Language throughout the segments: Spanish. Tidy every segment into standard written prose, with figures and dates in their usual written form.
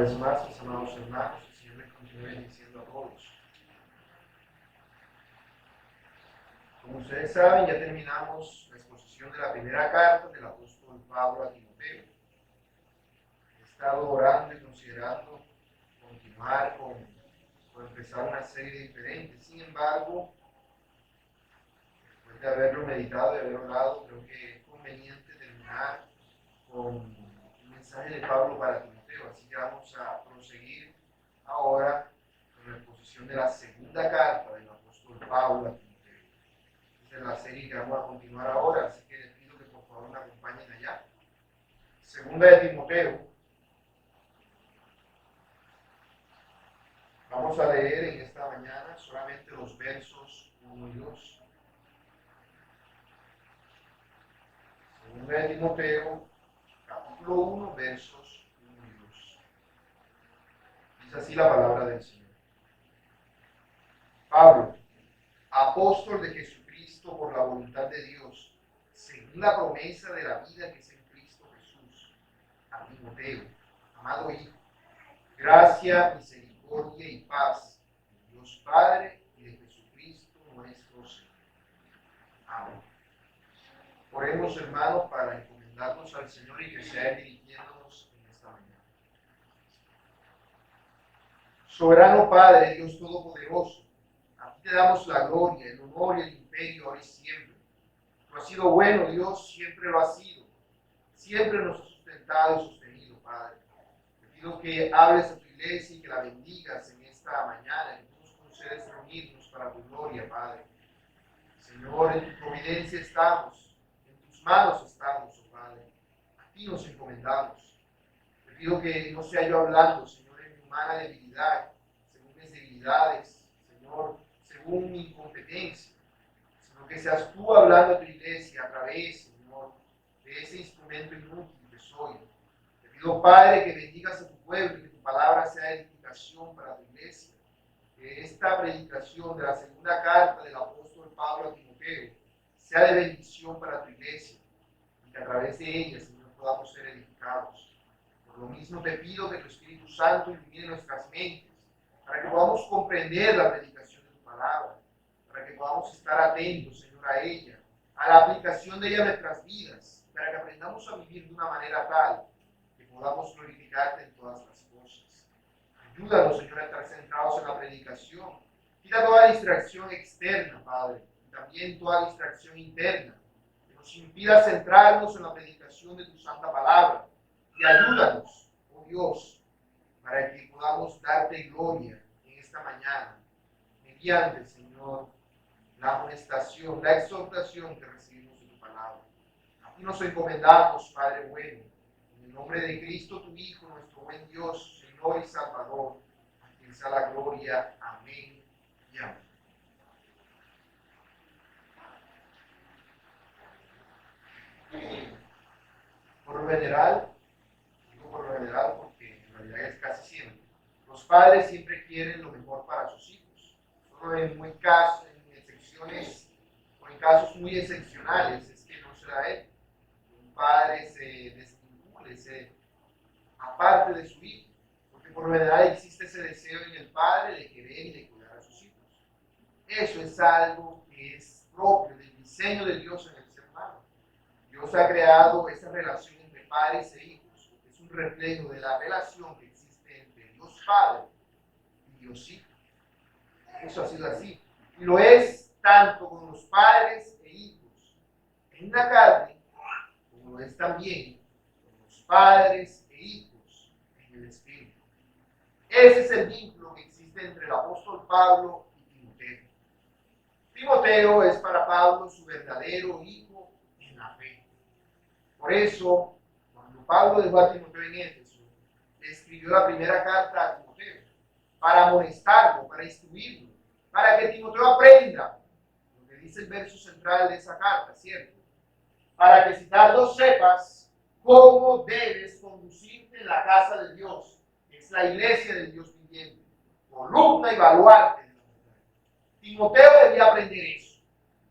vez más, mis amados hermanos, el Señor les continúe bendiciendo a todos. Como ustedes saben, ya terminamos la exposición de la primera carta del apóstol Pablo a Timoteo. He estado orando y considerando continuar con empezar una serie diferente. Sin embargo, después de haberlo meditado y haber orado, creo que es conveniente terminar con un mensaje de Pablo para Timoteo. Así que vamos a proseguir ahora con la exposición de la segunda carta del apóstol Pablo a Timoteo. Esta es la serie que vamos a continuar ahora, así que les pido que por favor me acompañen allá. Segunda de Timoteo. Vamos a leer en esta mañana solamente los versos 1 y 2. Segunda de Timoteo, capítulo 1, versos 1 y 2. Dice así la palabra del Señor. Pablo, apóstol de Jesucristo por la voluntad de Dios, según la promesa de la vida que es en Cristo Jesús, a Timoteo, amado hijo, gracia, misericordia y paz de Dios Padre y de Jesucristo nuestro Señor. Amén. Oremos, hermanos, para encomendarnos al Señor y que sea Él dirigiéndonos en esta mañana. Soberano Padre, Dios Todopoderoso, a ti te damos la gloria, el honor y el imperio ahora y siempre. Tú has sido bueno, Dios, siempre lo has sido. Siempre nos has sustentado y sostenido, Padre. Te pido que hables a tu iglesia y que la bendigas en esta mañana, que tú nos concedes reunirnos para tu gloria, Padre. Señor, en tu providencia estamos, en tus manos estamos, oh Padre. A ti nos encomendamos. Te pido que no sea yo hablando, Señor, en mi humana debilidad, según mis debilidades, Señor, según mi incompetencia, sino que seas tú hablando a tu iglesia a través, Señor, de ese instrumento inútil que soy. Te pido, Padre, que bendigas a tu pueblo y que tu palabra sea edificación para tu iglesia. Que esta predicación de la segunda carta del apóstol Pablo a Timoteo sea de bendición para tu iglesia y que a través de ella, Señor, podamos ser edificados. Por lo mismo te pido que tu Espíritu Santo ilumine nuestras mentes para que podamos comprender la predicación de tu palabra, para que podamos estar atentos, Señor, a ella, a la aplicación de ella en nuestras vidas, para que aprendamos a vivir de una manera tal que podamos glorificarte en todas las cosas. Ayúdanos, Señor, a estar centrados en la predicación. Quita toda distracción externa, Padre, y también toda distracción interna, que nos impida centrarnos en la predicación de tu santa palabra. Y ayúdanos, oh Dios, para que podamos darte gloria en esta mañana, mediante, Señor, la amonestación, la exhortación que recibimos de tu palabra. A ti nos encomendamos, Padre bueno, en el nombre de Cristo, tu Hijo, nuestro buen Dios, Señor y Salvador, a quien sea la gloria. Amén y amén. Por lo general, por lo general porque en realidad es casi siempre, los padres siempre quieren lo mejor para sus hijos. Solo en excepciones o en casos muy excepcionales es que no se da esto. Un padre se desvincule, se aparte de su hijo, porque por lo general existe ese deseo en el padre de querer y de cuidar a sus hijos. Eso es algo que es propio del diseño de Dios en el ser humano. Dios ha creado esa relación entre padres e hijos. Es un reflejo de la relación que existe entre Dios Padre y Dios Hijo. Eso ha sido así. Y lo es tanto con los padres e hijos en una carne, como lo es también con los padres e hijos en el Espíritu. Ese es el vínculo que existe entre el apóstol Pablo y Timoteo. Timoteo es para Pablo su verdadero hijo en la fe. Por eso, cuando Pablo dejó a Timoteo en Éfeso, le escribió la primera carta a Timoteo para amonestarlo, para instruirlo, para que Timoteo aprenda lo que dice el verso central de esa carta, ¿cierto? Para que si tardo sepas cómo debes conducirte en la casa de Dios, que es la iglesia del Dios viviente, columna y baluarte de la verdad. Timoteo debía aprender eso.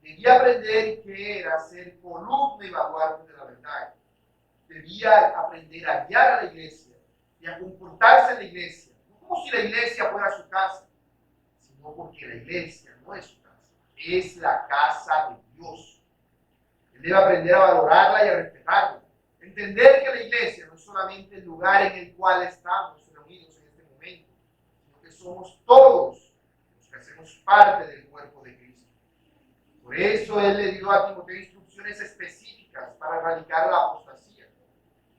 Debía aprender qué era ser columna y baluarte de la verdad. Debía aprender a guiar a la iglesia y a comportarse en la iglesia, no como si la iglesia fuera su casa, sino porque la iglesia no es su casa, es la casa de Dios. Él debe aprender a valorarla y a respetarla, entender que la iglesia no es solamente el lugar en el cual estamos reunidos en este momento, sino que somos todos los que hacemos parte del cuerpo de Cristo. Por eso él le dio a Timoteo instrucciones específicas para erradicar la apostasía.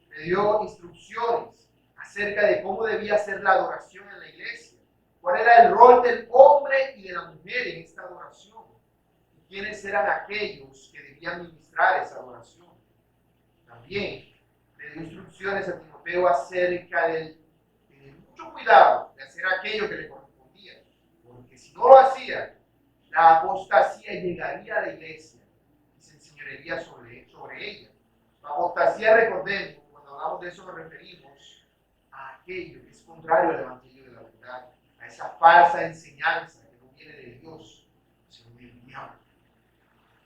Le dio instrucciones acerca de cómo debía ser la adoración en la iglesia, cuál era el rol del hombre y de la mujer en esta adoración, y quiénes eran aquellos que debían ministrar esa adoración. También le dio instrucciones a Timoteo acerca de mucho cuidado de hacer aquello que le correspondía, porque si no lo hacía, la apostasía llegaría a la iglesia y se enseñorearía sobre ella. La apostasía, recordemos, cuando hablamos de eso nos referimos a aquello que es contrario al evangelio de la verdad, a esa falsa enseñanza que no viene de Dios, sino del diablo.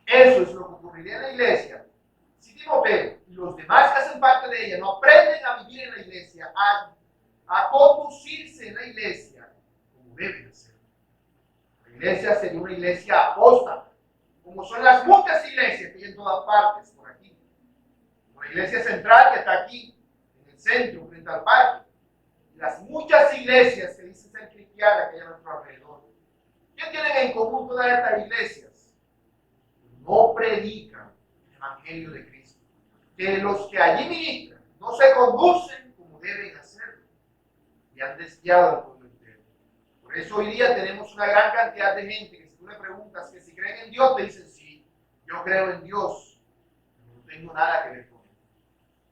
Eso es lo que ocurriría en la iglesia si Timoteo y los demás que hacen parte de ella no aprenden a vivir en la iglesia, a conducirse en la iglesia como deben hacer. La iglesia sería una iglesia apóstata, como son las muchas iglesias que hay en todas partes por aquí. Como la iglesia central que está aquí, en el centro, frente al parque. Y las muchas iglesias que dicen ser cristianas que hay a nuestro alrededor. ¿Qué tienen en común todas estas iglesias? No predican el evangelio de Cristo. Que los que allí ministran no se conducen como deben hacerlo. Y han desviado al pueblo entero. Por eso hoy día tenemos una gran cantidad de gente que si tú le preguntas que si creen en Dios, te dicen sí, yo creo en Dios, pero no tengo nada que ver con él.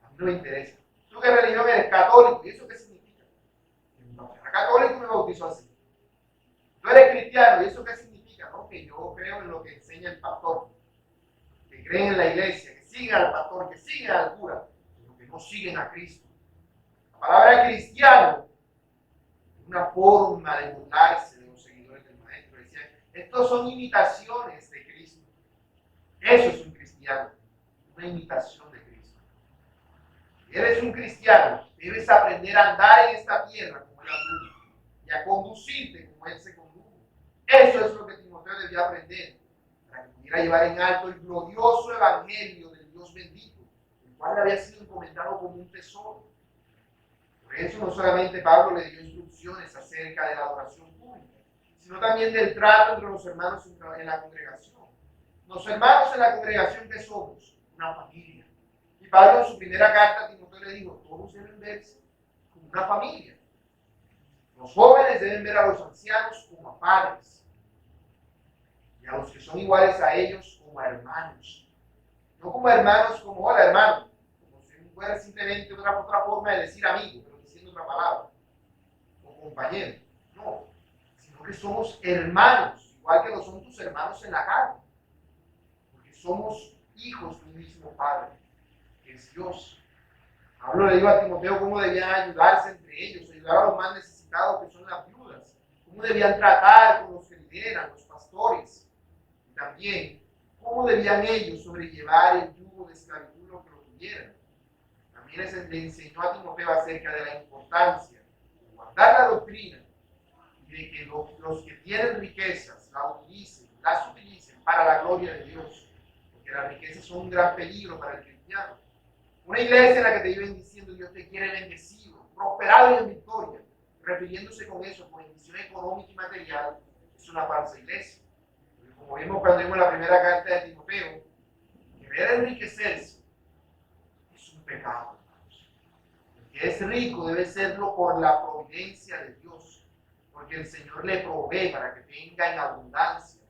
A mí no me interesa. ¿Tú qué religión eres? Católico. ¿Y eso qué significa? Mi papá era católico y me bautizó así. Tú eres cristiano. ¿Y eso qué significa? No, que yo creo en lo que enseña el pastor. Que creen en la iglesia, que siguen al pastor, que siguen al cura, pero que no siguen a Cristo. La palabra cristiano es una forma de burlarse de los seguidores del maestro. Decían, estos son imitaciones de Cristo. Eso es un cristiano, una imitación de Cristo. Si eres un cristiano, debes aprender a andar en esta tierra como Él anduvo y a conducirte como Él se condujo. Eso es lo que Timoteo debía aprender para que pudiera llevar en alto el glorioso evangelio del Dios bendito, el cual le había sido encomendado como un tesoro. Por eso no solamente Pablo le dio instrucciones acerca de la adoración pública, sino también del trato entre los hermanos en la congregación. Los hermanos en la congregación, ¿qué somos? Una familia. Y Pablo en su primera carta a Timoteo le dijo, todos deben verse como una familia. Los jóvenes deben ver a los ancianos como a padres. Y a los que son iguales a ellos como a hermanos. No como hermanos como, hola hermano, como si fuera simplemente otra forma de decir amigo, pero diciendo otra palabra. O compañero. No, sino que somos hermanos, igual que lo son tus hermanos en la carne. Porque somos hijos de un mismo Padre, que es Dios. Pablo le dijo a Timoteo cómo debían ayudarse entre ellos, ayudar a los más necesitados, que son las viudas, cómo debían tratar con los que lideran, los pastores, y también cómo debían ellos sobrellevar el yugo de esclavitud lo que lo tuvieran. También le enseñó a Timoteo acerca de la importancia de guardar la doctrina y de que los que tienen riquezas las utilicen para la gloria de Dios, porque las riquezas son un gran peligro para el cristiano. Una iglesia en la que te viven diciendo Dios te quiere bendecido, prosperado y en victoria, refiriéndose con eso, con bendición económica y material, es una falsa iglesia. Porque como vimos cuando vimos la primera carta de Timoteo, querer enriquecerse es un pecado, hermanos. El que es rico debe serlo por la providencia de Dios, porque el Señor le provee para que tenga en abundancia,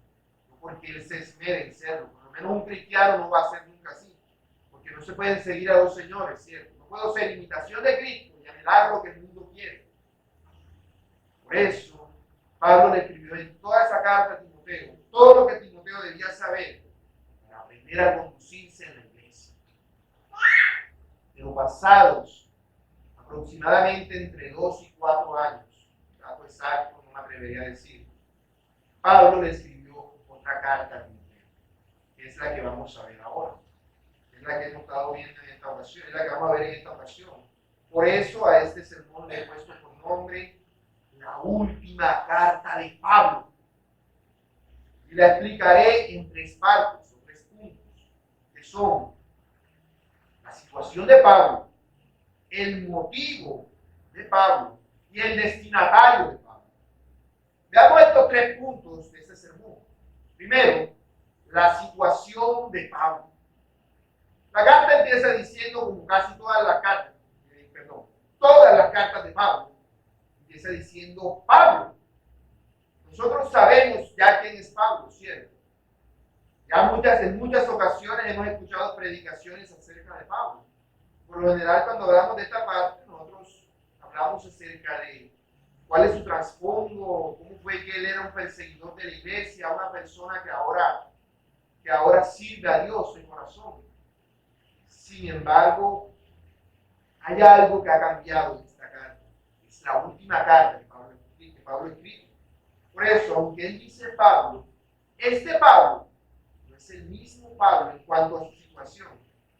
no porque Él se esmere en serlo. Por lo menos un cristiano no va a ser nunca así. Que no se pueden seguir a dos señores, ¿cierto? No puedo ser imitación de Cristo y anhelar lo que el mundo quiere. Por eso, Pablo le escribió en toda esa carta a Timoteo todo lo que Timoteo debía saber para aprender a conducirse en la iglesia. Pero pasados aproximadamente entre 2 y 4 años, dato exacto no me atrevería a decir, Pablo le escribió otra carta a Timoteo, que es la que vamos a ver ahora. Es la que hemos estado viendo en esta ocasión, es la que vamos a ver en esta ocasión. Por eso a este sermón Y la explicaré en tres partes o tres puntos, que son la situación de Pablo, el motivo de Pablo y el destinatario de Pablo. Veamos estos tres puntos de este sermón. Primero, la situación de Pablo. La carta empieza diciendo, como casi todas las cartas, todas las cartas de Pablo, empieza diciendo Pablo. Nosotros sabemos ya quién es Pablo, ¿cierto? Ya en muchas ocasiones hemos escuchado predicaciones acerca de Pablo. Por lo general, cuando hablamos de esta parte, nosotros hablamos acerca de cuál es su trasfondo, cómo fue que él era un perseguidor de la iglesia, una persona que ahora sirve a Dios de corazón. Sin embargo, hay algo que ha cambiado en esta carta. Es la última carta que Pablo escribe. Por eso, aunque él dice Pablo, este Pablo no es el mismo Pablo en cuanto a su situación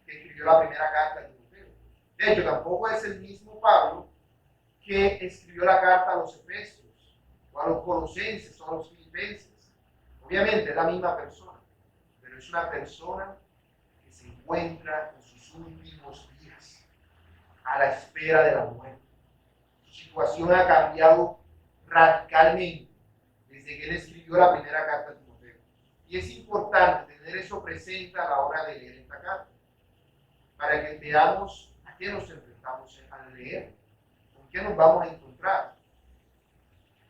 que escribió la primera carta de Timoteo. De hecho, tampoco es el mismo Pablo que escribió la carta a los Efesios, o a los Colosenses, o a los Filipenses. Obviamente es la misma persona, pero es una persona que se encuentra en sus últimos días, a la espera de la muerte. Su situación ha cambiado radicalmente desde que él escribió la primera carta a Timoteo. Y es importante tener eso presente a la hora de leer esta carta, para que veamos a qué nos enfrentamos al leer, con qué nos vamos a encontrar.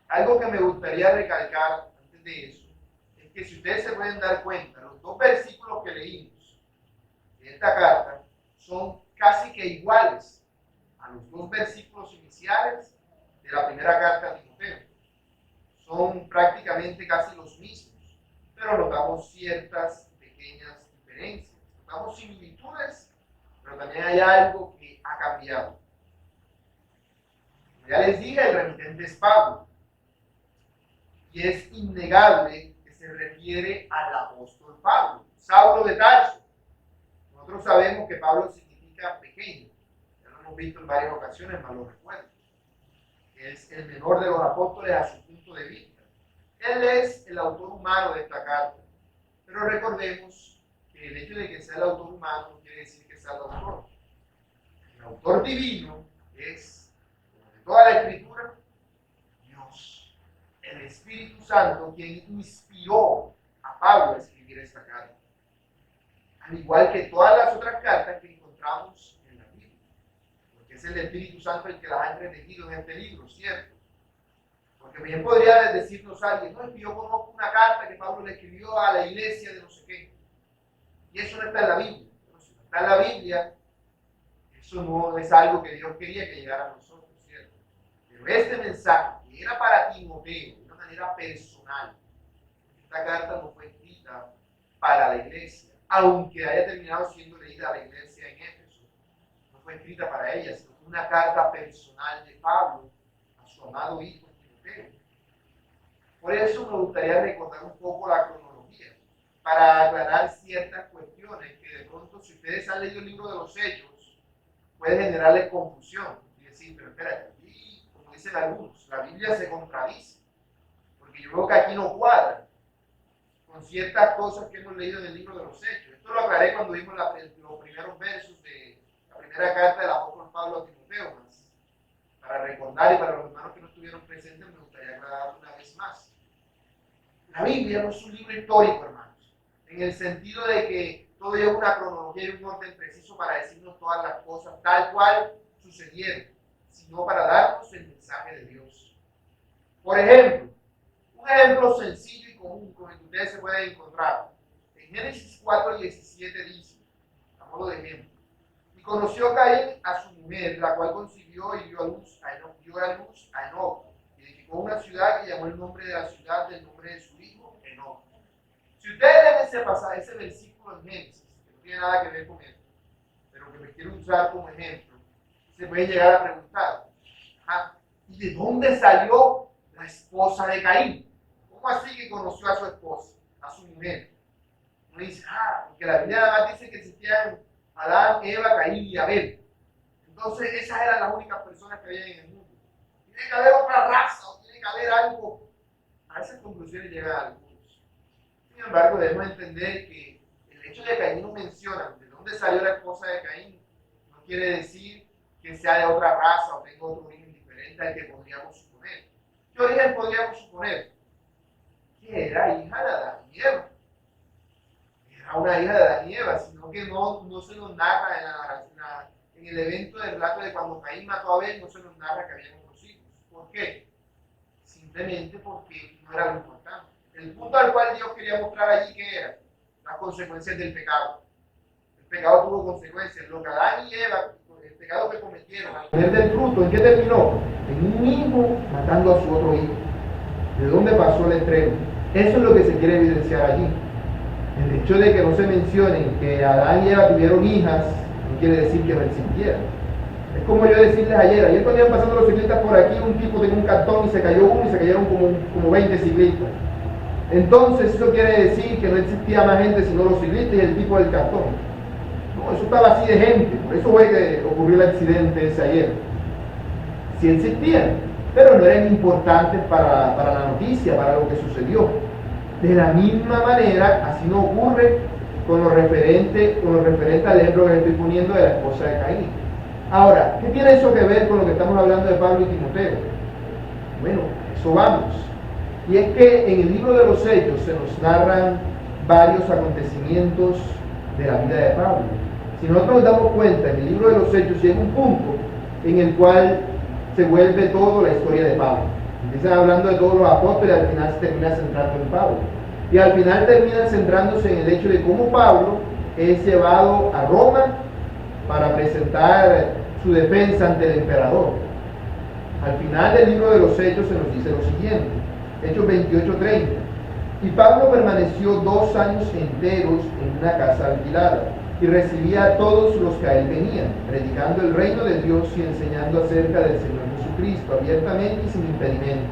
Algo que me gustaría recalcar antes de eso es que, si ustedes se pueden dar cuenta, los dos versículos que leímos de esta carta son casi que iguales a los dos versículos iniciales de la primera carta a Timoteo. Son prácticamente casi los mismos, pero notamos ciertas pequeñas diferencias. Notamos similitudes, pero también hay algo que ha cambiado. Como ya les dije, el remitente es Pablo, y es innegable que se refiere al apóstol Pablo, Saulo de Tarso. Nosotros sabemos que Pablo significa pequeño, ya lo hemos visto en varias ocasiones, más lo recuerdo. Es el menor de los apóstoles a su punto de vista. Él es el autor humano de esta carta, pero recordemos que el hecho de que sea el autor humano no quiere decir que sea el autor. El autor divino es, como de toda la escritura, Dios, el Espíritu Santo, quien inspiró a Pablo a escribir esta carta, al igual que todas las otras cartas que encontramos en la Biblia, porque es el Espíritu Santo el que las ha entretejido en este libro, ¿cierto? Porque bien podría decirnos alguien, no, es que yo conozco una carta que Pablo le escribió a la iglesia de no sé qué, y eso no está en la Biblia. Bueno, si no está en la Biblia, eso no es algo que Dios quería que llegara a nosotros, ¿cierto? Pero este mensaje, que era para Timoteo, de una manera personal, esta carta no fue escrita para la iglesia, aunque haya terminado siendo leída a la iglesia en Éfeso, no fue escrita para ella, sino una carta personal de Pablo a su amado hijo Timoteo. Por eso me gustaría recordar un poco la cronología, para aclarar ciertas cuestiones que de pronto, si ustedes han leído el libro de los Hechos, puede generarles confusión y decir, pero espérate, aquí, como dicen algunos, la Biblia se contradice, porque yo veo que aquí no cuadra con ciertas cosas que hemos leído en el libro de los Hechos. Esto lo aclaré cuando vimos los primeros versos de la primera carta del apóstol Pablo a Timoteo. Más para recordar, y para los hermanos que no estuvieron presentes, me gustaría aclarar una vez más. La Biblia no es un libro histórico, hermanos, en el sentido de que todo lleva una cronología y un orden preciso para decirnos todas las cosas tal cual sucedieron, sino para darnos el mensaje de Dios. Por ejemplo, un ejemplo sencillo y común con el que ustedes se pueden encontrar. En Génesis 4:17 dice, a modo de ejemplo, y conoció Caín a su mujer, la cual concibió y dio a luz a Enoc, y edificó una ciudad que llamó el nombre de la ciudad del nombre de su hijo, Enoc. Si ustedes leen ese versículo en Génesis, que no tiene nada que ver con esto, pero que me quiero usar como ejemplo, se puede llegar a preguntar, ¿y de dónde salió la esposa de Caín? ¿Cómo así que conoció a su esposa, a su mujer? Uno dice, porque la Biblia además dice que existían Adán, Eva, Caín y Abel. Entonces esas eran las únicas personas que había en el mundo. Tiene que haber otra raza, o tiene que haber algo. A esas conclusiones llegan algunos. Sin embargo, debemos entender que el hecho de que Caín no menciona de dónde salió la esposa de Caín no quiere decir que sea de otra raza o tenga otro origen diferente al que podríamos suponer. ¿Qué origen podríamos suponer? Que era hija de Adán y Eva. Era una hija de Adán y Eva, sino que no se nos narra en el evento del relato de cuando Caín mató a Abel, no se nos narra que había otros hijos. ¿Por qué? Simplemente porque no era lo importante. El punto al cual Dios quería mostrar allí que era las consecuencias del pecado. El pecado tuvo consecuencias. Lo que Adán y Eva, el pecado que cometieron al comer del fruto, ¿en qué terminó? En un hijo matando a su otro hijo. ¿De dónde pasó el estreno? Eso es lo que se quiere evidenciar allí. El hecho de que no se mencione que Adán y Eva tuvieron hijas no quiere decir que no existieran. Es como yo decirles ayer cuando iban pasando los ciclistas por aquí, un tipo tenía un cartón y se cayó uno y se cayeron como 20 ciclistas. Entonces eso quiere decir que no existía más gente sino los ciclistas y el tipo del cartón. No, eso estaba así de gente, por eso fue que ocurrió el accidente ese ayer. Sí existían, pero no eran importantes para la noticia, para lo que sucedió. De la misma manera, así no ocurre con lo referente al ejemplo que le estoy poniendo de la esposa de Caín. Ahora, ¿qué tiene eso que ver con lo que estamos hablando de Pablo y Timoteo? Bueno, a eso vamos. Y es que en el libro de los Hechos se nos narran varios acontecimientos de la vida de Pablo. Si nosotros nos damos cuenta, en el libro de los Hechos llega un punto en el cual se vuelve todo la historia de Pablo. Empiezan hablando de todos los apóstoles y al final se termina centrando en Pablo. Y al final terminan centrándose en el hecho de cómo Pablo es llevado a Roma para presentar su defensa ante el emperador. Al final del libro de los Hechos se nos dice lo siguiente, Hechos 28:30. Y Pablo permaneció 2 años enteros en una casa alquilada y recibía a todos los que a él venían, predicando el reino de Dios y enseñando acerca del Señor Jesucristo abiertamente y sin impedimento.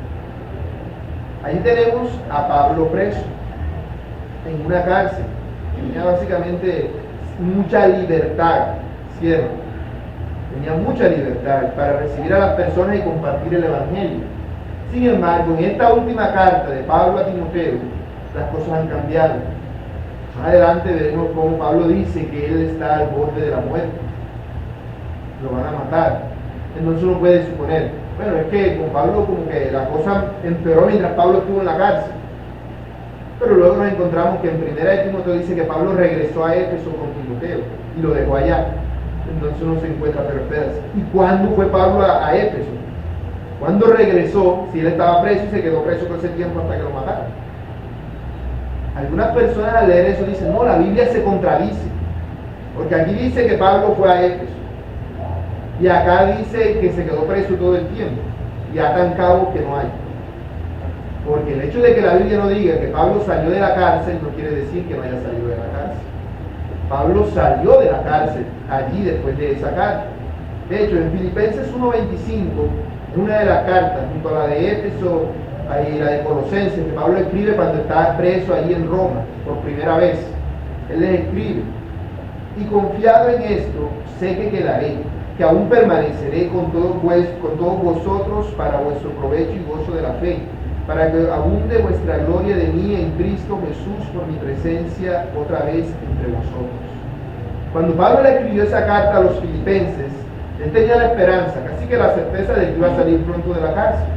Ahí tenemos a Pablo preso en una cárcel. Tenía básicamente mucha libertad, ¿cierto? Tenía mucha libertad para recibir a las personas y compartir el Evangelio. Sin embargo, en esta última carta de Pablo a Timoteo, las cosas han cambiado. Más adelante veremos cómo Pablo dice que él está al borde de la muerte. Lo van a matar. Entonces uno puede suponer, bueno, es que con Pablo como que la cosa empeoró mientras Pablo estuvo en la cárcel. Pero luego nos encontramos que en primera de Timoteo dice que Pablo regresó a Éfeso con Timoteo y lo dejó allá. Entonces uno se encuentra, pero espérate, ¿y cuándo fue Pablo a Éfeso? ¿Cuándo regresó? Si él estaba preso y se quedó preso todo ese tiempo hasta que lo mataron. Algunas personas al leer eso dicen, no, la Biblia se contradice, porque aquí dice que Pablo fue a Éfeso y acá dice que se quedó preso todo el tiempo y atan cabos que no hay. Porque el hecho de que la Biblia no diga que Pablo salió de la cárcel no quiere decir que no haya salido de la cárcel. Pablo salió de la cárcel allí después de esa carta. De hecho, en Filipenses 1:25, en una de las cartas, junto a la de Éfeso y la de Colosenses, que Pablo escribe cuando estaba preso allí en Roma por primera vez, él les escribe: y confiado en esto, sé que quedaré, que aún permaneceré con todos vosotros para vuestro provecho y gozo de la fe, para que abunde vuestra gloria de mí en Cristo Jesús por mi presencia otra vez entre vosotros. Cuando Pablo le escribió esa carta a los filipenses, él tenía la esperanza, casi que la certeza de que iba a salir pronto de la cárcel.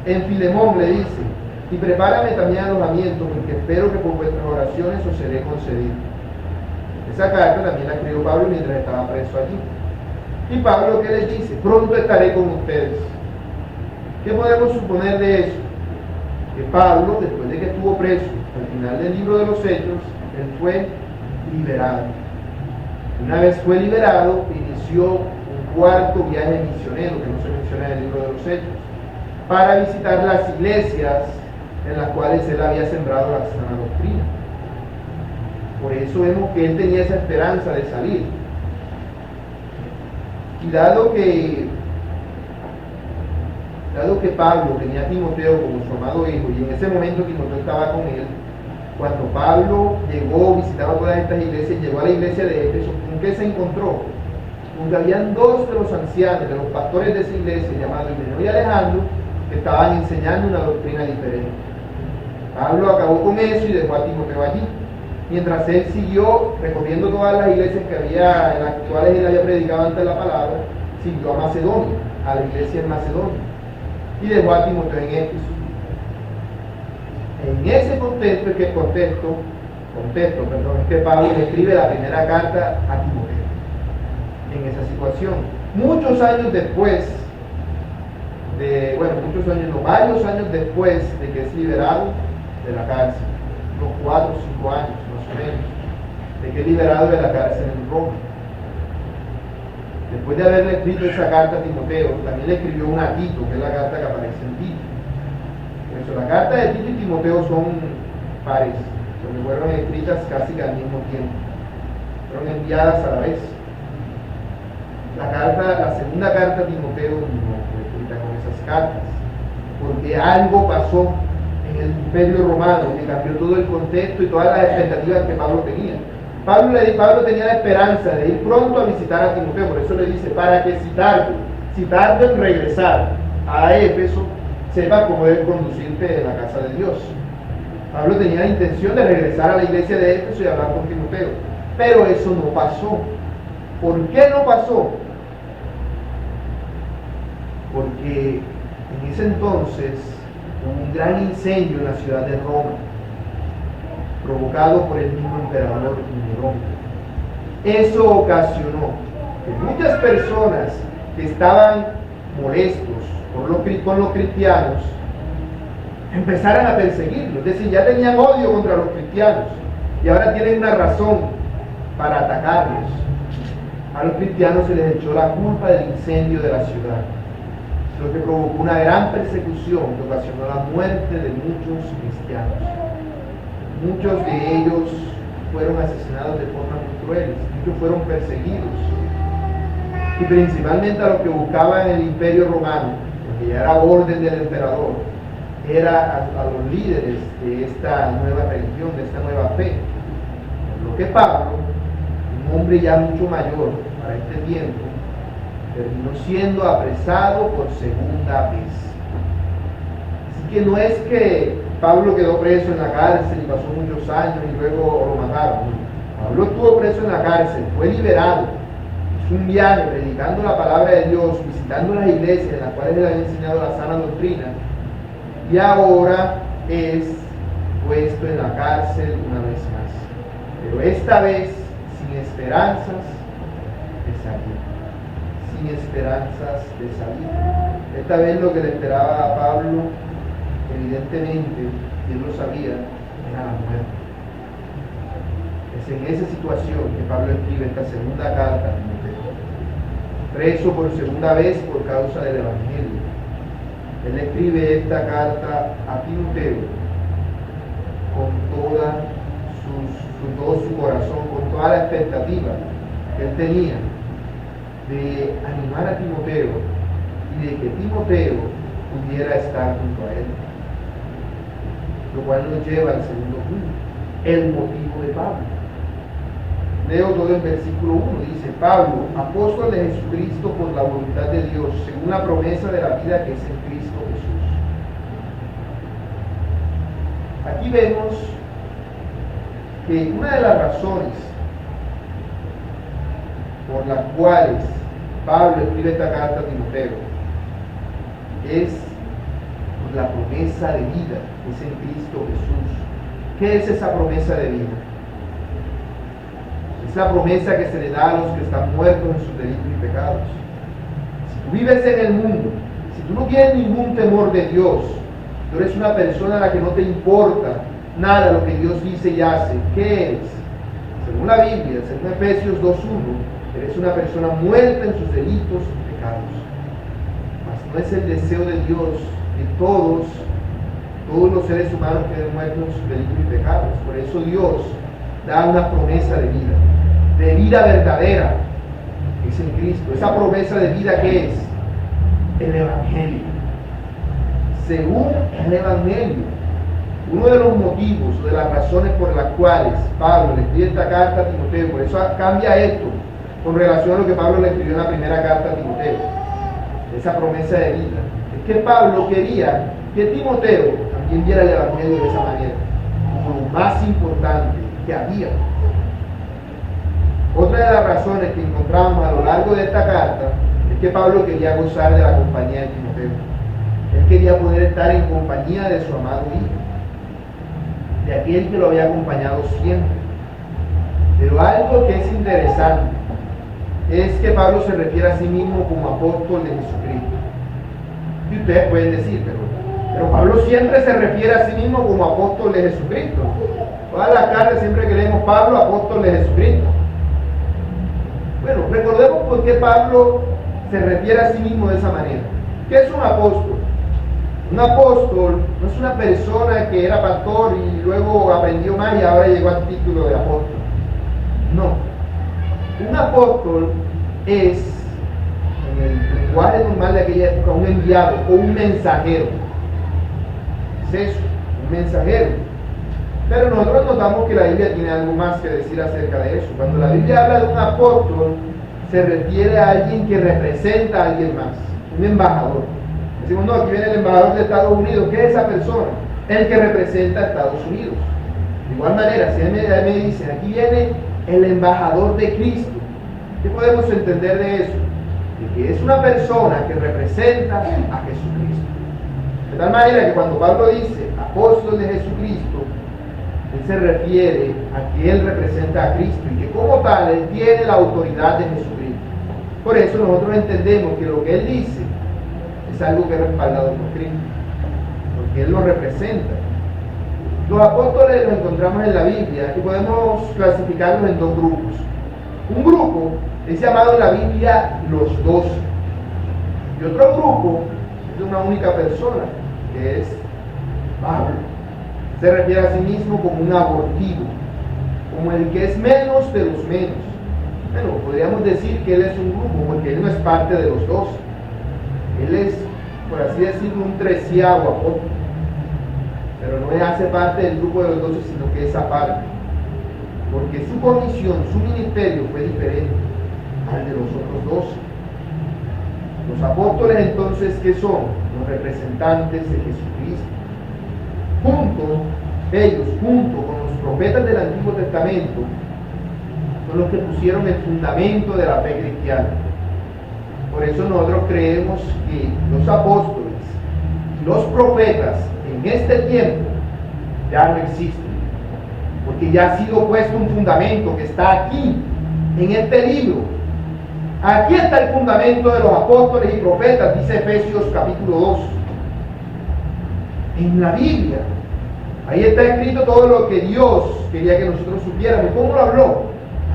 En Filemón le dice: y prepárame también alojamiento, porque espero que por vuestras oraciones os seré concedido. Esa carta también la escribió Pablo mientras estaba preso allí. Y Pablo, ¿qué les dice? Pronto estaré con ustedes. ¿Qué podemos suponer de eso? Que Pablo, después de que estuvo preso, al final del libro de los Hechos, él fue liberado. Una vez fue liberado, inició un cuarto viaje misionero, que no se menciona en el libro de los Hechos, para visitar las iglesias en las cuales él había sembrado la sana doctrina. Por eso vemos que él tenía esa esperanza de salir. Y dado que Pablo tenía a Timoteo como su amado hijo, y en ese momento Timoteo estaba con él, cuando Pablo llegó, visitaba todas estas iglesias, llegó a la iglesia de Éfeso, ¿con qué se encontró? Donde habían 2 de los ancianos, de los pastores de esa iglesia, llamados Himeneo y Alejandro, que estaban enseñando una doctrina diferente. Pablo acabó con eso y dejó a Timoteo allí. Mientras él siguió recorriendo todas las iglesias que había, en las cuales él había predicado antes la palabra, siguió a Macedonia, a la iglesia en Macedonia, y dejó a Timoteo en Éfeso. En ese contexto es que Pablo le escribe la primera carta a Timoteo. En esa situación, muchos años después, varios años después de que es liberado de la cárcel, unos 4 o 5 años más o menos, de que es liberado de la cárcel en Roma. Después de haberle escrito esa carta a Timoteo, también le escribió una a Tito, que es la carta que aparece en Tito. Por eso, la carta de Tito y Timoteo son pares, porque fueron escritas casi que al mismo tiempo, fueron enviadas a la vez. La segunda carta a Timoteo no fue escrita con esas cartas, porque algo pasó en el Imperio Romano que cambió todo el contexto y todas las expectativas que Pablo tenía. Pablo tenía la esperanza de ir pronto a visitar a Timoteo, por eso le dice, para que si tarde en regresar a Éfeso, sepa cómo debe conducirte en la casa de Dios. Pablo tenía la intención de regresar a la iglesia de Éfeso y hablar con Timoteo, pero eso no pasó. ¿Por qué no pasó? Porque en ese entonces hubo un gran incendio en la ciudad de Roma, provocado por el mismo emperador Nerón. Eso ocasionó que muchas personas que estaban molestos con los cristianos empezaran a perseguirlos. Es decir, ya tenían odio contra los cristianos y ahora tienen una razón para atacarlos. A los cristianos se les echó la culpa del incendio de la ciudad, lo que provocó una gran persecución que ocasionó la muerte de muchos cristianos. Muchos de ellos fueron asesinados de forma muy cruel, muchos fueron perseguidos, y principalmente a los que buscaban el Imperio Romano, porque ya era orden del emperador, era a los líderes de esta nueva religión, de esta nueva fe. Por lo que Pablo, un hombre ya mucho mayor para este tiempo, terminó siendo apresado por segunda vez. Así que no es que Pablo quedó preso en la cárcel y pasó muchos años y luego lo mataron. Pablo estuvo preso en la cárcel, fue liberado, hizo un viaje predicando la palabra de Dios, visitando las iglesias en las cuales él había enseñado la sana doctrina, y ahora es puesto en la cárcel una vez más, pero esta vez sin esperanzas de salir. Sin esperanzas de salir. Esta vez lo que le esperaba a Pablo, evidentemente, y él lo sabía, era la muerte. Es en esa situación que Pablo escribe esta segunda carta a Timoteo, preso por segunda vez por causa del Evangelio. Él escribe esta carta a Timoteo con todo su corazón, con toda la expectativa que él tenía de animar a Timoteo y de que Timoteo pudiera estar junto a él. Lo cual nos lleva al segundo punto, el motivo de Pablo. Leo todo el versículo 1, dice: Pablo, apóstol de Jesucristo por la voluntad de Dios, según la promesa de la vida que es en Cristo Jesús. Aquí vemos que una de las razones por las cuales Pablo escribe esta carta a Timoteo es por la promesa de vida que es en Cristo Jesús. ¿Qué es esa promesa de vida? Es la promesa que se le da a los que están muertos en sus delitos y pecados. Si tú vives en el mundo, si tú no tienes ningún temor de Dios, tú eres una persona a la que no te importa nada lo que Dios dice y hace, ¿qué eres? Según la Biblia, según Efesios 2:1, eres una persona muerta en sus delitos y pecados. Mas no es el deseo de Dios que todos los seres humanos queden muertos en sus delitos y pecados. Por eso Dios da una promesa de vida verdadera, que es en Cristo. Esa promesa de vida, ¿qué es? El Evangelio. Según el Evangelio, uno de los motivos o de las razones por las cuales Pablo le escribe esta carta a Timoteo, por eso cambia esto con relación a lo que Pablo le escribió en la primera carta a Timoteo, esa promesa de vida, es que Pablo quería que Timoteo, ¿Quién viera el Evangelio de esa manera? Como lo más importante que había. Otra de las razones que encontramos a lo largo de esta carta es que Pablo quería gozar de la compañía de Timoteo. Él quería poder estar en compañía de su amado hijo, de aquel que lo había acompañado siempre. Pero algo que es interesante es que Pablo se refiere a sí mismo como apóstol de Jesucristo. Y ustedes pueden decir, pero Pablo siempre se refiere a sí mismo como apóstol de Jesucristo. Todas las cartas siempre que leemos Pablo, apóstol de Jesucristo. Bueno, recordemos por qué Pablo se refiere a sí mismo de esa manera. ¿Qué es un apóstol? Un apóstol no es una persona que era pastor y luego aprendió más y ahora llegó al título de apóstol. No. Un apóstol es, en el lenguaje normal de aquella época, un enviado o un mensajero. Es eso, un mensajero. Pero nosotros notamos que la Biblia tiene algo más que decir acerca de eso. Cuando la Biblia habla de un apóstol, se refiere a alguien que representa a alguien más, un embajador. Decimos, no, aquí viene el embajador de Estados Unidos. ¿Qué es esa persona? El que representa a Estados Unidos. De igual manera, si me dicen, aquí viene el embajador de Cristo, ¿qué podemos entender de eso? De que es una persona que representa a Jesucristo. De tal manera que cuando Pablo dice apóstol de Jesucristo, él se refiere a que él representa a Cristo y que como tal él tiene la autoridad de Jesucristo. Por eso nosotros entendemos que lo que él dice es algo que es respaldado por Cristo, porque él lo representa. Los apóstoles los encontramos en la Biblia y podemos clasificarlos en dos grupos. Un grupo es llamado en la Biblia los 12 y otro grupo es de una única persona, que es Pablo. Se refiere a sí mismo como un abortivo, como el que es menos de los menos. Bueno, podríamos decir que él es un grupo, porque él no es parte de los 12. Él es, por así decirlo, un 13º apóstol. Pero no hace parte del grupo de los 12, sino que es aparte. Porque su comisión, su ministerio fue diferente al de los otros 12. Los apóstoles entonces, ¿qué son? Los representantes de Jesucristo. Ellos, junto con los profetas del Antiguo Testamento, son los que pusieron el fundamento de la fe cristiana. Por eso nosotros creemos que los apóstoles y los profetas en este tiempo ya no existen, porque ya ha sido puesto un fundamento que está aquí, en este libro. Aquí está el fundamento de los apóstoles y profetas, dice Efesios capítulo 2. En la Biblia, ahí está escrito todo lo que Dios quería que nosotros supiéramos. ¿Cómo lo habló?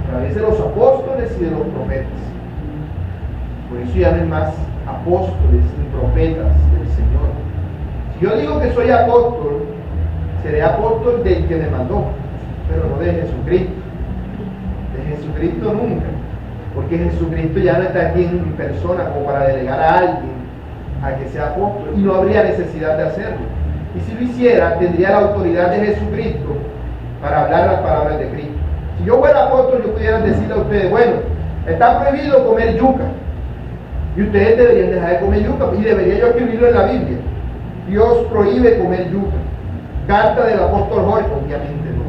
A través de los apóstoles y de los profetas. Por eso ya no hay más apóstoles ni profetas del Señor. Si yo digo que soy apóstol, seré apóstol del que me mandó, pero no de Jesucristo. De Jesucristo nunca, porque Jesucristo ya no está aquí en persona como para delegar a alguien a que sea apóstol, y no habría necesidad de hacerlo. Y si lo hiciera, tendría la autoridad de Jesucristo para hablar las palabras de Cristo. Si yo fuera apóstol, yo pudiera decirle a ustedes, bueno, está prohibido comer yuca, y ustedes deberían dejar de comer yuca, y debería yo escribirlo en la Biblia. Dios prohíbe comer yuca. Carta del apóstol Jorge, obviamente no.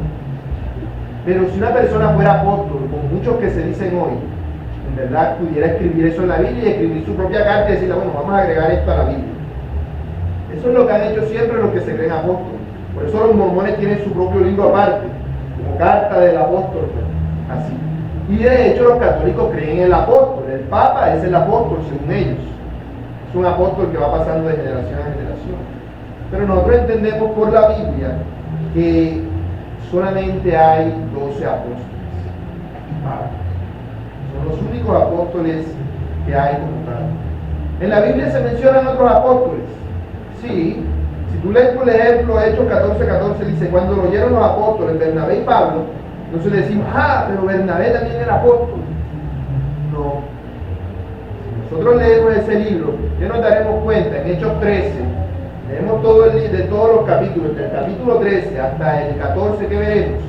Pero si una persona fuera apóstol, como muchos que se dicen hoy, en verdad pudiera escribir eso en la Biblia y escribir su propia carta y decirle, bueno, vamos a agregar esto a la Biblia. Eso es lo que han hecho siempre los que se creen apóstoles. Por eso los mormones tienen su propio libro aparte, como carta del apóstol, así. Y de hecho los católicos creen en el apóstol. El Papa es el apóstol según ellos. Es un apóstol que va pasando de generación a generación. Pero nosotros entendemos por la Biblia que solamente hay 12 apóstoles. Y Pablo. Son los únicos apóstoles que hay como tal. En la Biblia se mencionan otros apóstoles. Sí, si tú lees por ejemplo Hechos 14:14 dice, cuando lo oyeron los apóstoles Bernabé y Pablo, entonces le decimos, pero Bernabé también era apóstol. No. Si nosotros leemos ese libro, ya nos daremos cuenta, en Hechos 13, leemos todo de todos los capítulos, del capítulo 13 hasta el 14 que veremos,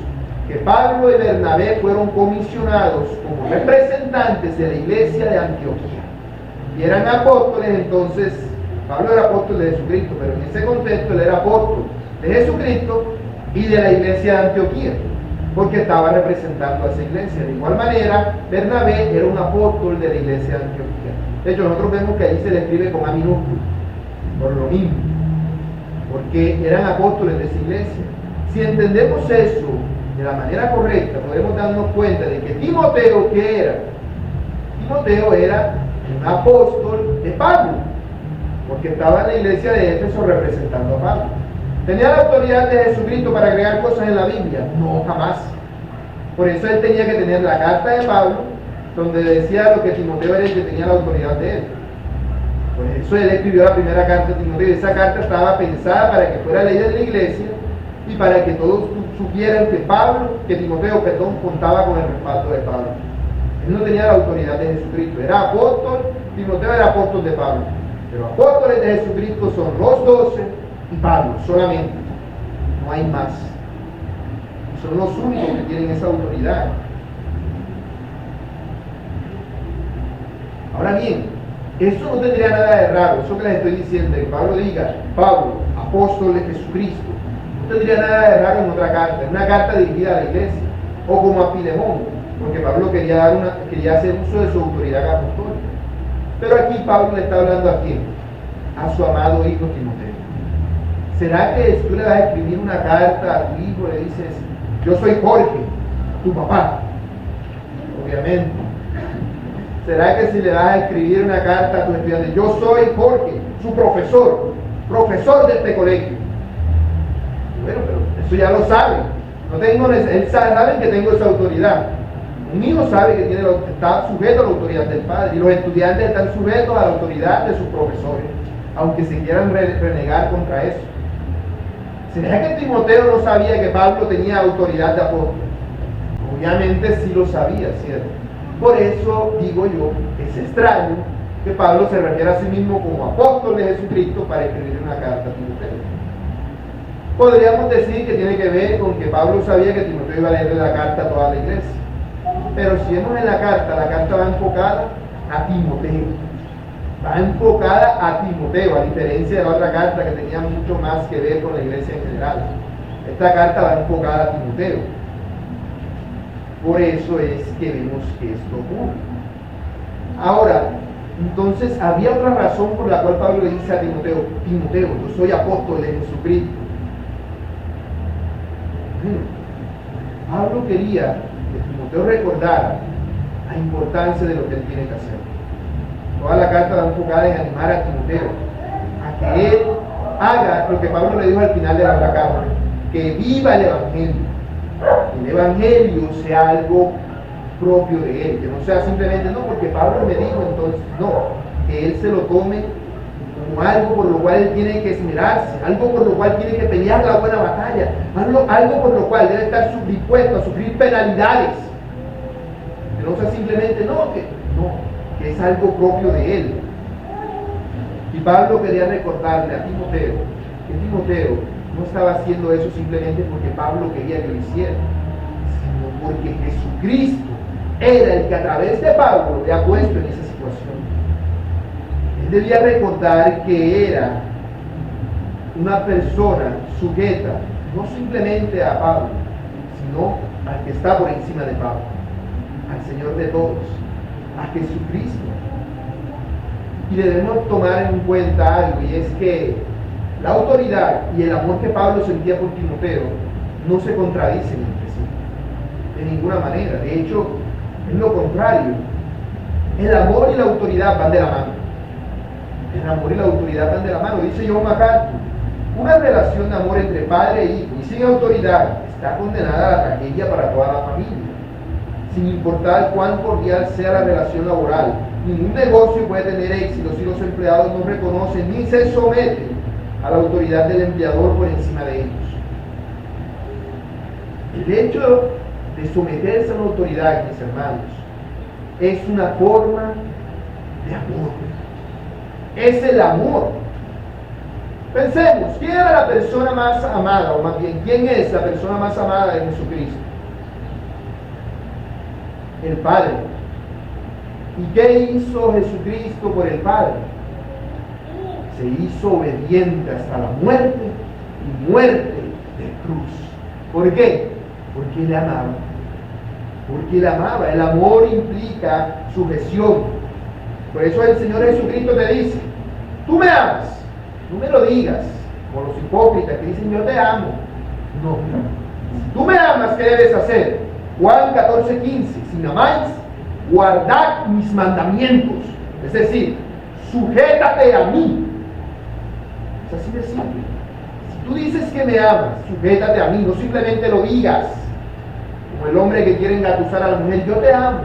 que Pablo y Bernabé fueron comisionados como representantes de la iglesia de Antioquía. Y eran apóstoles, entonces Pablo era apóstol de Jesucristo, pero en ese contexto él era apóstol de Jesucristo y de la iglesia de Antioquía, porque estaba representando a esa iglesia. De igual manera, Bernabé era un apóstol de la iglesia de Antioquía. De hecho, nosotros vemos que ahí se le escribe con A minúscula, por lo mismo, porque eran apóstoles de esa iglesia. Si entendemos eso de la manera correcta, podemos darnos cuenta de que Timoteo, ¿qué era? Timoteo era un apóstol de Pablo, porque estaba en la iglesia de Éfeso representando a Pablo. ¿Tenía la autoridad de Jesucristo para agregar cosas en la Biblia? No, jamás. Por eso él tenía que tener la carta de Pablo, donde decía lo que Timoteo era el que tenía la autoridad de él. Por eso él escribió la primera carta de Timoteo. Esa carta estaba pensada para que fuera leída en la iglesia y para que todos supieran que Timoteo, contaba con el respaldo de Pablo. Él no tenía la autoridad de Jesucristo. Era apóstol, Timoteo era apóstol de Pablo. Pero apóstoles de Jesucristo son los 12 y Pablo, solamente. No hay más. Son los únicos que tienen esa autoridad. Ahora bien, eso no tendría nada de raro, eso que les estoy diciendo, que Pablo diga, Pablo, apóstol de Jesucristo, no tendría nada de raro en otra carta, en una carta dirigida a la iglesia, o como a Filemón, porque Pablo quería hacer uso de su autoridad apostólica. Pero aquí Pablo le está hablando ¿a quién? A su amado hijo Timoteo. ¿Será que tú le vas a escribir una carta a tu hijo, le dices, yo soy Jorge, tu papá? Obviamente. ¿Será que si le vas a escribir una carta a tu estudiante, yo soy Jorge, su profesor de este colegio? Bueno, pero eso ya lo saben. Él sabe que tengo esa autoridad. Un hijo sabe que está sujeto a la autoridad del padre, y los estudiantes están sujetos a la autoridad de sus profesores, aunque se quieran renegar contra eso. ¿Será que Timoteo no sabía que Pablo tenía autoridad de apóstol? Obviamente sí lo sabía, ¿cierto? Por eso digo yo, es extraño que Pablo se refiera a sí mismo como apóstol de Jesucristo para escribir una carta a Timoteo. Podríamos decir que tiene que ver con que Pablo sabía que Timoteo iba a leerle la carta a toda la iglesia. Pero si vemos en la carta va enfocada a Timoteo. Va enfocada a Timoteo, a diferencia de la otra carta que tenía mucho más que ver con la iglesia en general. Esta carta va enfocada a Timoteo. Por eso es que vemos que esto ocurre. Ahora, entonces había otra razón por la cual Pablo le dice a Timoteo, Timoteo, yo soy apóstol de Jesucristo. Pablo quería que Timoteo recordara la importancia de lo que él tiene que hacer. Toda la carta va enfocada en animar a Timoteo a que él haga lo que Pablo le dijo al final de la otra carta, que viva el Evangelio. El Evangelio sea algo propio de él, que no sea simplemente, no, porque Pablo me dijo, entonces, no, que él se lo tome como algo por lo cual él tiene que esmerarse, algo por lo cual tiene que pelear la buena batalla, algo por lo cual debe estar dispuesto a sufrir penalidades, que no sea simplemente, que es algo propio de él. Y Pablo quería recordarle a Timoteo que Timoteo no estaba haciendo eso simplemente porque Pablo quería que lo hiciera, sino porque Jesucristo era el que a través de Pablo le ha puesto en esa situación. Él debía recordar que era una persona sujeta no simplemente a Pablo, sino al que está por encima de Pablo, al Señor de todos, a Jesucristo. Y debemos tomar en cuenta algo, y es que la autoridad y el amor que Pablo sentía por Timoteo no se contradicen entre sí, de ninguna manera. De hecho, es lo contrario. El amor y la autoridad van de la mano. El amor y la autoridad van de la mano. Dice John MacArthur, una relación de amor entre padre e hijo y sin autoridad está condenada a la tragedia para toda la familia. Sin importar cuán cordial sea la relación laboral, ningún negocio puede tener éxito si los empleados no reconocen ni se someten a la autoridad del empleador por encima de ellos. El hecho de someterse a una autoridad, mis hermanos, es una forma de amor. Es el amor. Pensemos, ¿quién era la persona más amada? O más bien, ¿quién es la persona más amada de Jesucristo? El Padre. ¿Y qué hizo Jesucristo por el Padre? Se hizo obediente hasta la muerte y muerte de cruz. ¿Por qué? Porque le amaba. Porque le amaba. El amor implica sujeción. Por eso el Señor Jesucristo te dice: tú me amas. No me lo digas como los hipócritas que dicen: yo te amo. No. Si tú me amas, ¿qué debes hacer? Juan 14:15: si me amáis, guardad mis mandamientos. Es decir, sujétate a mí. Es así de simple. Si tú dices que me amas, sujétate a mí. No simplemente lo digas como el hombre que quiere engatusar a la mujer: yo te amo,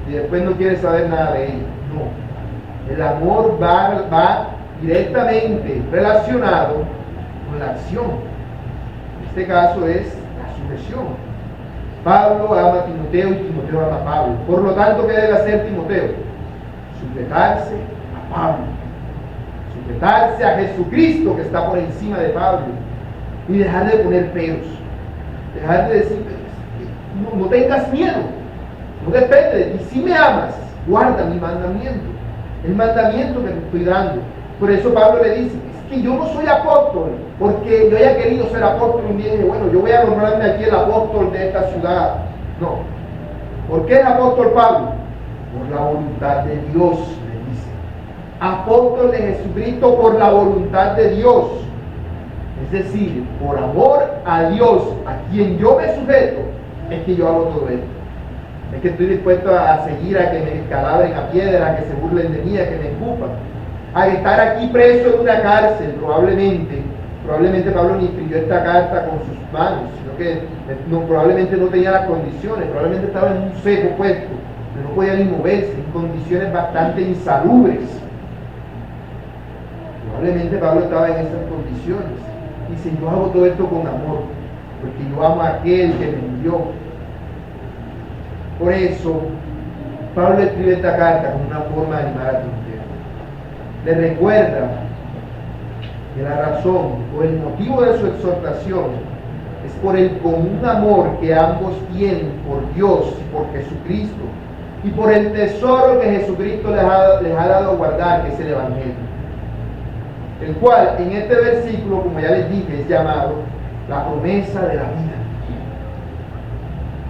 y después no quiere saber nada de ella. No. El amor va directamente relacionado con la acción. En este caso es la sujeción. Pablo ama a Timoteo y Timoteo ama a Pablo. Por lo tanto, ¿qué debe hacer Timoteo? Sujetarse a Pablo, sujetarse a Jesucristo, que está por encima de Pablo, y dejar de poner peros, dejar de decir: no tengas miedo, no depende de ti. Si me amas, guarda mi mandamiento, el mandamiento que te estoy dando. Por eso Pablo le dice: es que yo no soy apóstol porque yo haya querido ser apóstol un día y dije: bueno, yo voy a nombrarme aquí el apóstol de esta ciudad. No. ¿Por qué es apóstol Pablo? Por la voluntad de Dios, le dice. Apóstol de Jesucristo por la voluntad de Dios. Es decir, por amor a Dios, a quien yo me sujeto, es que yo hago todo esto. Es que estoy dispuesto a seguir a que me calabren a piedra, a que se burlen de mí, a que me escupan, a estar aquí preso en una cárcel. Probablemente Pablo ni escribió esta carta con sus manos, sino que probablemente no tenía las condiciones, probablemente estaba en un cepo puesto, pero no podía ni moverse, en condiciones bastante insalubres. Probablemente Pablo estaba en esas condiciones. Dice: yo hago todo esto con amor, porque yo amo a aquel que me envió. Por eso Pablo escribe esta carta como una forma de animar a Timoteo. Le recuerda que la razón o el motivo de su exhortación es por el común amor que ambos tienen por Dios y por Jesucristo, y por el tesoro que Jesucristo les ha dado a guardar, que es el Evangelio, el cual en este versículo, como ya les dije, es llamado la promesa de la vida.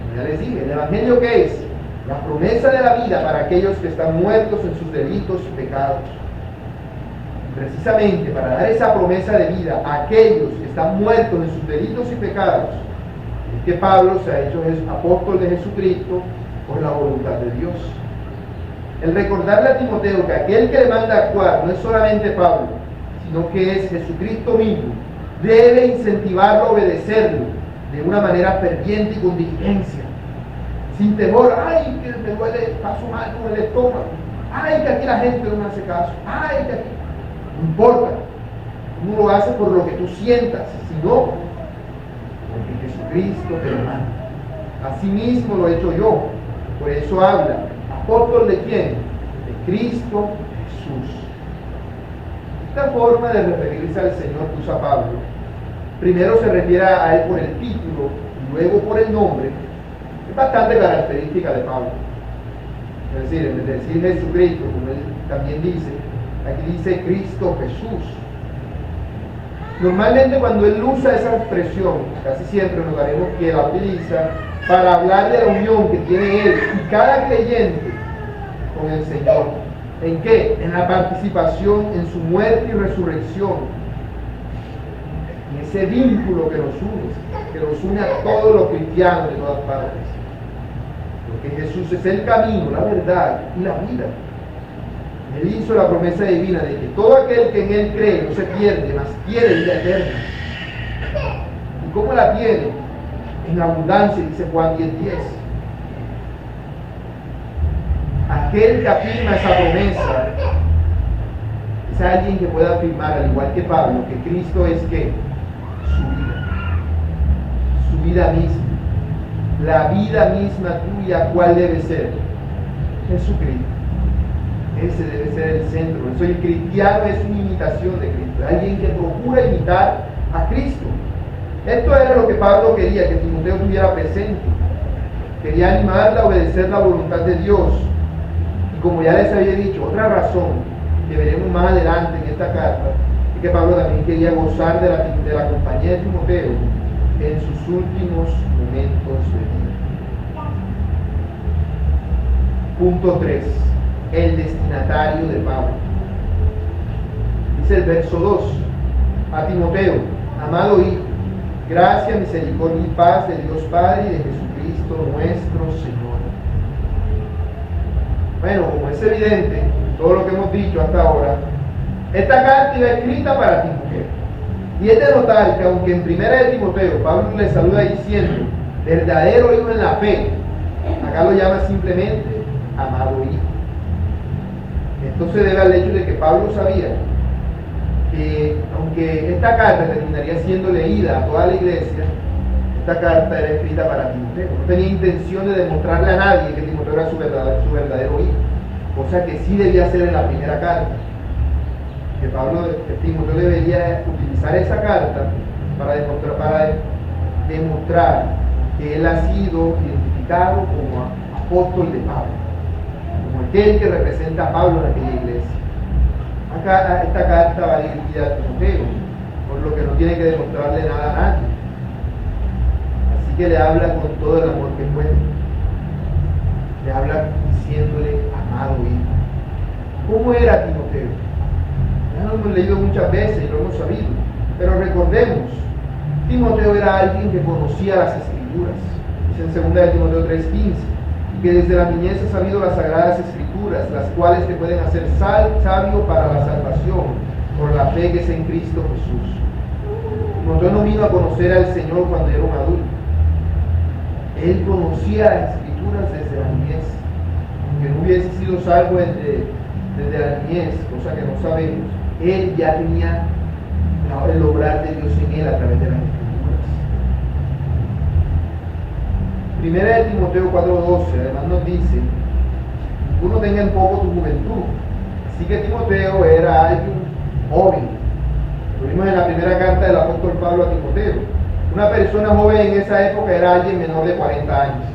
Como ya les dije, ¿el Evangelio qué es? La promesa de la vida para aquellos que están muertos en sus delitos y pecados. Precisamente para dar esa promesa de vida a aquellos que están muertos en sus delitos y pecados, es que Pablo se ha hecho apóstol de Jesucristo por la voluntad de Dios. El recordarle a Timoteo que aquel que le manda a actuar no es solamente Pablo, sino que es Jesucristo mismo, debe incentivarlo a obedecerlo de una manera ferviente y con diligencia, sin temor: ay, que me duele, paso mal con el estómago, ay, que aquí la gente no me hace caso, ay, que aquí. No importa, uno lo hace por lo que tú sientas, sino porque Jesucristo te lo manda. Así mismo lo he hecho yo. Por eso habla: apóstol de quién? De Cristo Jesús. Esta forma de referirse al Señor que usa Pablo, primero se refiere a él por el título y luego por el nombre, es bastante característica de Pablo. Es decir, en decir Jesucristo, como él también dice, aquí dice Cristo Jesús. Normalmente cuando él usa esa expresión, casi siempre notaremos que la utiliza para hablar de la unión que tiene él y cada creyente con el Señor. ¿En qué? En la participación en su muerte y resurrección. En ese vínculo que nos une a todos los cristianos de todas partes. Porque Jesús es el camino, la verdad y la vida. Él hizo la promesa divina de que todo aquel que en Él cree no se pierde, mas tiene vida eterna. ¿Y cómo la tiene? En abundancia, dice Juan 10:10. Aquel que afirma esa promesa es alguien que pueda afirmar, al igual que Pablo, que Cristo es ¿qué? Su vida misma. La vida misma tuya, ¿cuál debe ser? Jesucristo. Ese debe ser el centro. Por eso el cristiano es una imitación de Cristo, alguien que procura imitar a Cristo. Esto era lo que Pablo quería que Timoteo tuviera presente. Quería animarla a obedecer la voluntad de Dios. Y como ya les había dicho, otra razón que veremos más adelante en esta carta y que Pablo también quería gozar de la compañía de Timoteo en sus últimos momentos de vida. Punto 3. El destinatario de Pablo. Dice el verso 2. A Timoteo, amado hijo, gracia, misericordia y paz de Dios Padre y de Jesucristo nuestro Señor. Bueno, como es evidente, todo lo que hemos dicho hasta ahora, esta carta iba escrita para Timoteo. Y es de notar que aunque en primera de Timoteo Pablo le saluda diciendo verdadero hijo en la fe, acá lo llama simplemente amado hijo. Esto se debe al hecho de que Pablo sabía que aunque esta carta terminaría siendo leída a toda la iglesia, esta carta era escrita para Timoteo. No tenía intención de demostrarle a nadie que Timoteo era su verdadero hijo, cosa que sí debía hacer en la primera carta. Que Timoteo debería utilizar esa carta para demostrar que él ha sido identificado como apóstol de Pablo, como aquel que representa a Pablo en aquella iglesia. Esta carta va dirigida a Timoteo, por lo que no tiene que demostrarle nada a nadie. Así que le habla con todo el amor que puede. Le habla diciéndole amado hijo. ¿Cómo era Timoteo? Ya lo hemos leído muchas veces y lo hemos sabido, pero recordemos, Timoteo era alguien que conocía las Escrituras. Dice en 2 de Timoteo 3:15, y que desde la niñez ha sabido las Sagradas Escrituras, las cuales te pueden hacer sabio para la salvación por la fe que es en Cristo Jesús. Timoteo no vino a conocer al Señor cuando era un adulto. Él conocía las Escrituras desde la niñez. Aunque no hubiese sido salvo desde la niñez, cosa que no sabemos, él ya tenía el obrar de Dios en él a través de las Escrituras. Primera de Timoteo 4:12 además nos dice: uno tenga en poco tu juventud. Así que Timoteo era alguien joven. Lo vimos en la primera carta del apóstol Pablo a Timoteo. Una persona joven en esa época era alguien menor de 40 años.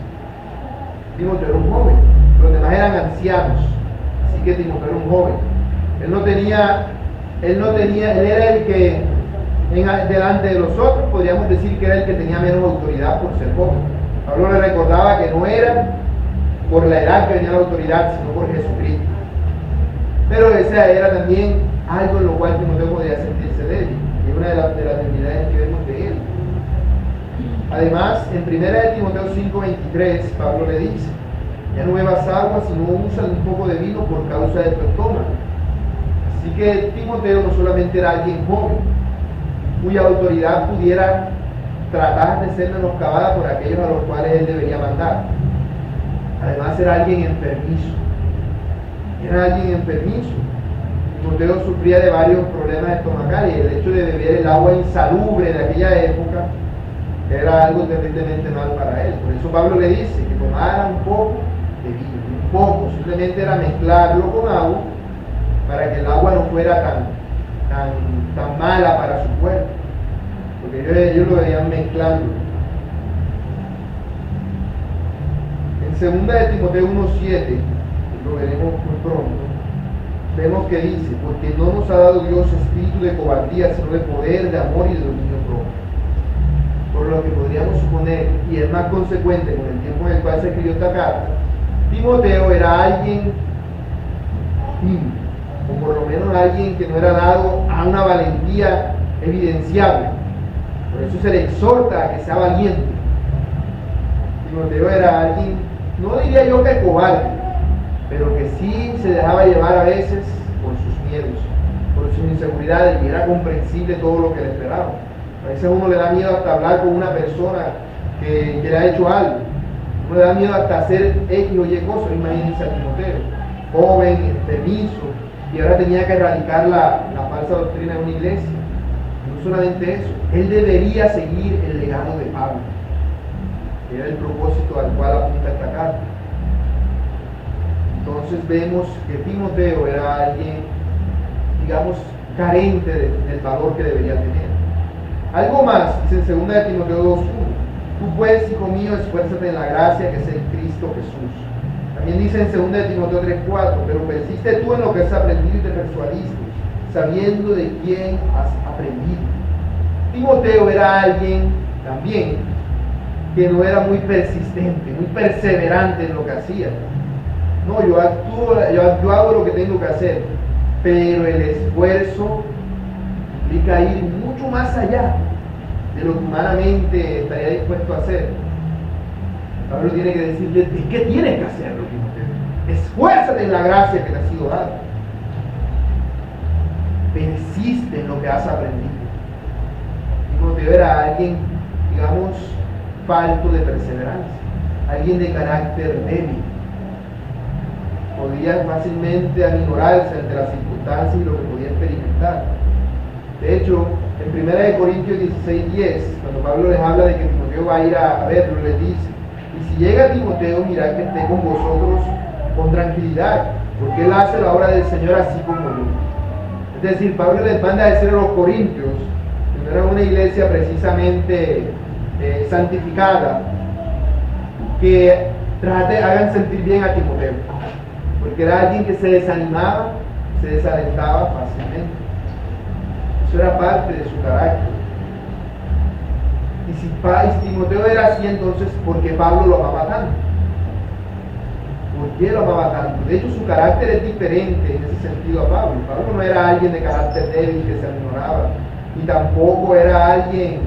Timoteo era un joven, los demás eran ancianos. Así que Timoteo era un joven. Él era el que delante de los otros podríamos decir que era el que tenía menos autoridad por ser joven. Pablo le recordaba que no era por la edad que venía la autoridad, sino por Jesucristo. Pero esa era también algo en lo cual Timoteo podía sentirse débil. Y una de las debilidades que vemos de él. Además, en 1 de Timoteo 5:23, Pablo le dice: ya no bebas agua, sino usa un poco de vino por causa de tu estómago. Así que Timoteo no solamente era alguien joven, cuya autoridad pudiera tratar de ser menoscabada por aquellos a los cuales él debería mandar. Además era alguien enfermizo. Timoteo sufría de varios problemas estomacales y el hecho de beber el agua insalubre de aquella época era algo terriblemente mal para él. Por eso Pablo le dice que tomara un poco de vino, un poco, simplemente era mezclarlo con agua para que el agua no fuera tan mala para su cuerpo, porque ellos lo veían mezclando. En 2 de Timoteo 1:7, lo veremos muy pronto, vemos que dice: porque no nos ha dado Dios espíritu de cobardía, sino de poder, de amor y de dominio propio. Por lo que podríamos suponer, y es más consecuente con el tiempo en el cual se escribió esta carta, Timoteo era alguien tímido, o por lo menos alguien que no era dado a una valentía evidenciable. Por eso se le exhorta a que sea valiente. Timoteo era alguien, no diría yo que cobarde, pero que sí se dejaba llevar a veces por sus miedos, por sus inseguridades, y era comprensible todo lo que le esperaba. A veces a uno le da miedo hasta hablar con una persona que le ha hecho algo. Uno le da miedo hasta hacer X o Y cosas. Imagínense a Timoteo, joven, enfermizo, y ahora tenía que erradicar la falsa doctrina de una iglesia. No solamente eso, él debería seguir el legado de Pablo, que era el propósito al cual apunta esta carta. Entonces vemos que Timoteo era alguien, digamos, carente del valor que debería tener. Algo más, dice en 2 de Timoteo 2:1: tú pues, hijo mío, esfuérzate en la gracia que es en Cristo Jesús. También dice en 2 de Timoteo 3:4: pero persiste tú en lo que has aprendido y te persuadiste, sabiendo de quién has aprendido. Timoteo era alguien también que no era muy persistente, muy perseverante en lo que hacía. No, yo hago lo que tengo que hacer, pero el esfuerzo implica ir mucho más allá de lo que humanamente estaría dispuesto a hacer. Pablo tiene que decirle, ¿de qué tienes que hacerlo, Timoteo? Esfuérzate en la gracia que te ha sido dada. Persiste en lo que has aprendido. Timoteo era alguien, digamos, falto de perseverancia, alguien de carácter débil. Podía fácilmente aminorarse ante las circunstancias y lo que podía experimentar. De hecho, en 1 Corintios 16:10, cuando Pablo les habla de que Timoteo va a ir a verlo, les dice, y si llega Timoteo, mirad que esté con vosotros con tranquilidad, porque él hace la obra del Señor así como yo. Es decir, Pablo les manda a decir a los corintios, que no era una iglesia precisamente santificada, que hagan sentir bien a Timoteo, porque era alguien que se desanimaba, se desalentaba fácilmente. Eso era parte de su carácter. Y si Timoteo era así, entonces, ¿por qué Pablo lo amaba tanto? ¿Por qué lo amaba tanto? De hecho, su carácter es diferente en ese sentido a Pablo. Pablo no era alguien de carácter débil que se ignoraba, y tampoco era alguien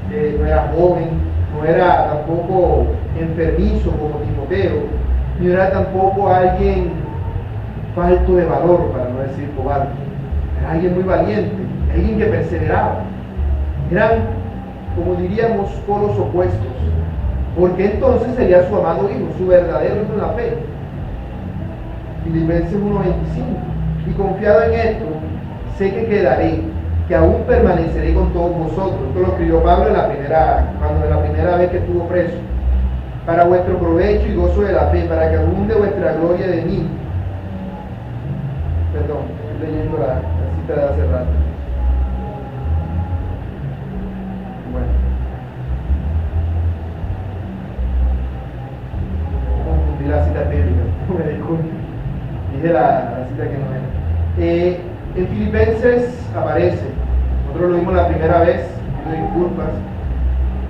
que no era joven, no era tampoco enfermizo como Timoteo, ni era tampoco alguien falto de valor, para no decir cobarde. Era alguien muy valiente, alguien que perseveraba. Eran, como diríamos, polos opuestos, porque entonces sería su amado hijo, su verdadero hijo en la fe. Filipenses 1:25. Y confiado en esto, sé que quedaré, que aún permaneceré con todos vosotros. Esto lo escribió Pablo la primera vez que estuvo preso. Para vuestro provecho y gozo de la fe, para que abunde vuestra gloria de mí. Perdón, estoy leyendo la cita de hace rato. Bueno. Confundí la cita bíblica, me disculpo. Dije la cita que no era. En Filipenses aparece, nosotros lo vimos la primera vez, pido disculpas.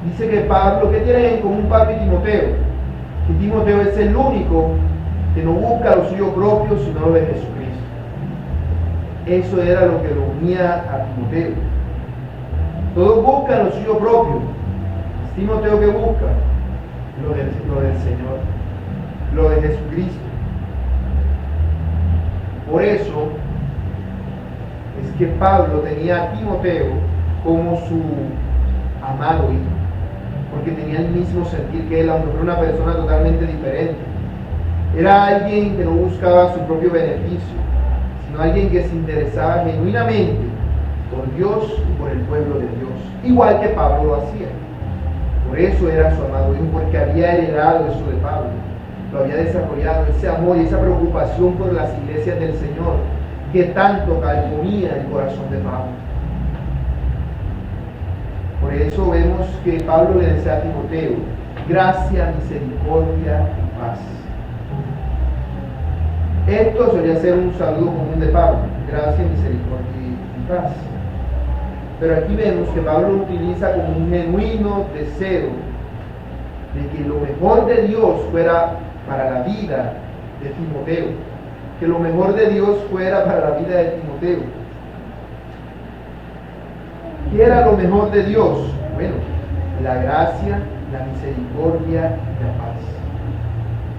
Dice que Pablo, ¿qué tienen en común Pablo y Timoteo? Que Timoteo es el único que no busca lo suyo propio, sino lo de Jesucristo. Eso era lo que lo unía a Timoteo. Todos buscan lo suyo propio. ¿Es Timoteo que busca? Lo del Señor, lo de Jesucristo. Por eso es que Pablo tenía a Timoteo como su amado hijo, porque tenía el mismo sentir que él, aunque fuera una persona totalmente diferente. Era alguien que no buscaba su propio beneficio, sino alguien que se interesaba genuinamente por Dios y por el pueblo de Dios, igual que Pablo lo hacía. Por eso era su amado hijo, porque había heredado eso de Pablo, lo había desarrollado, ese amor y esa preocupación por las iglesias del Señor, que tanto calmonía el corazón de Pablo. Por eso vemos que Pablo le desea a Timoteo gracia, misericordia y paz. Esto solía ser un saludo común de Pablo, gracia, misericordia y paz. Pero aquí vemos que Pablo lo utiliza como un genuino deseo de que lo mejor de Dios fuera para la vida de Timoteo, que lo mejor de Dios fuera para la vida de Timoteo. ¿Qué era lo mejor de Dios? Bueno, la gracia, la misericordia y la paz.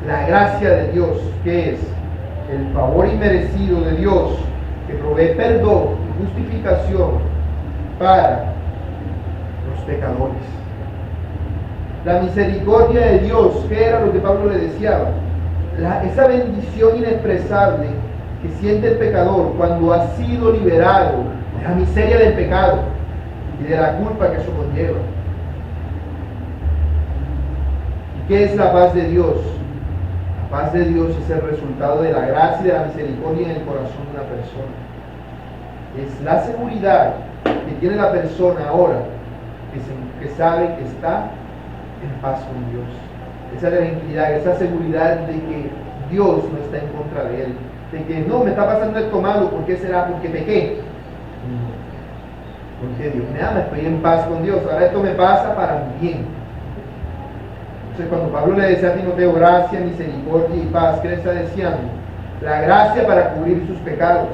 La gracia de Dios, ¿qué es? El favor inmerecido de Dios, que provee perdón y justificación para los pecadores. La misericordia de Dios, ¿qué era lo que Pablo le deseaba? Esa bendición inexpresable que siente el pecador cuando ha sido liberado de la miseria del pecado y de la culpa que eso conlleva. ¿Y qué es la paz de Dios? La paz de Dios es el resultado de la gracia y de la misericordia en el corazón de una persona. Es la seguridad que tiene la persona ahora, que sabe que está en paz con Dios. Esa tranquilidad, esa seguridad de que Dios no está en contra de él, de que no me está pasando esto malo, ¿por qué será? Porque pequé. Porque Dios me ama, estoy en paz con Dios. Ahora esto me pasa para mi bien. Entonces cuando Pablo le decía a Timoteo, gracia, misericordia y paz, ¿qué le está deseando? La gracia para cubrir sus pecados,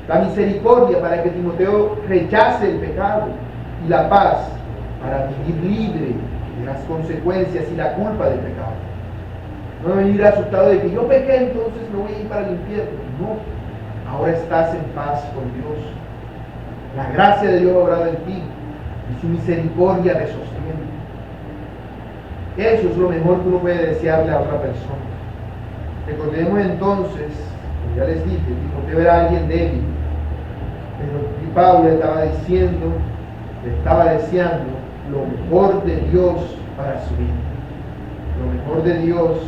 la misericordia para que Timoteo rechace el pecado y la paz para vivir libre de las consecuencias y la culpa del pecado. No venir asustado de que yo pequé, entonces me voy a ir para el infierno. No, ahora estás en paz con Dios. La gracia de Dios ha obrado en ti y su misericordia te sostiene. Eso es lo mejor que uno puede desearle a otra persona. Recordemos entonces, como ya les dije, Timoteo era alguien débil, pero Pablo le estaba diciendo, le estaba deseando lo mejor de Dios para su vida. Lo mejor de Dios,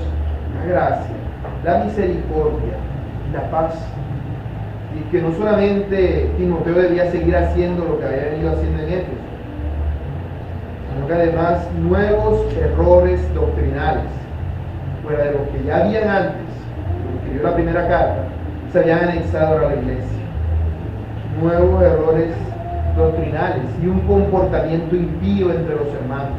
la gracia, la misericordia y la paz. Y que no solamente Timoteo debía seguir haciendo lo que había venido haciendo en Éfeso, sino que además nuevos errores doctrinales, fuera de lo que ya habían antes, lo que dio la primera carta, se habían anexado a la iglesia. Nuevos errores doctrinales y un comportamiento impío entre los hermanos.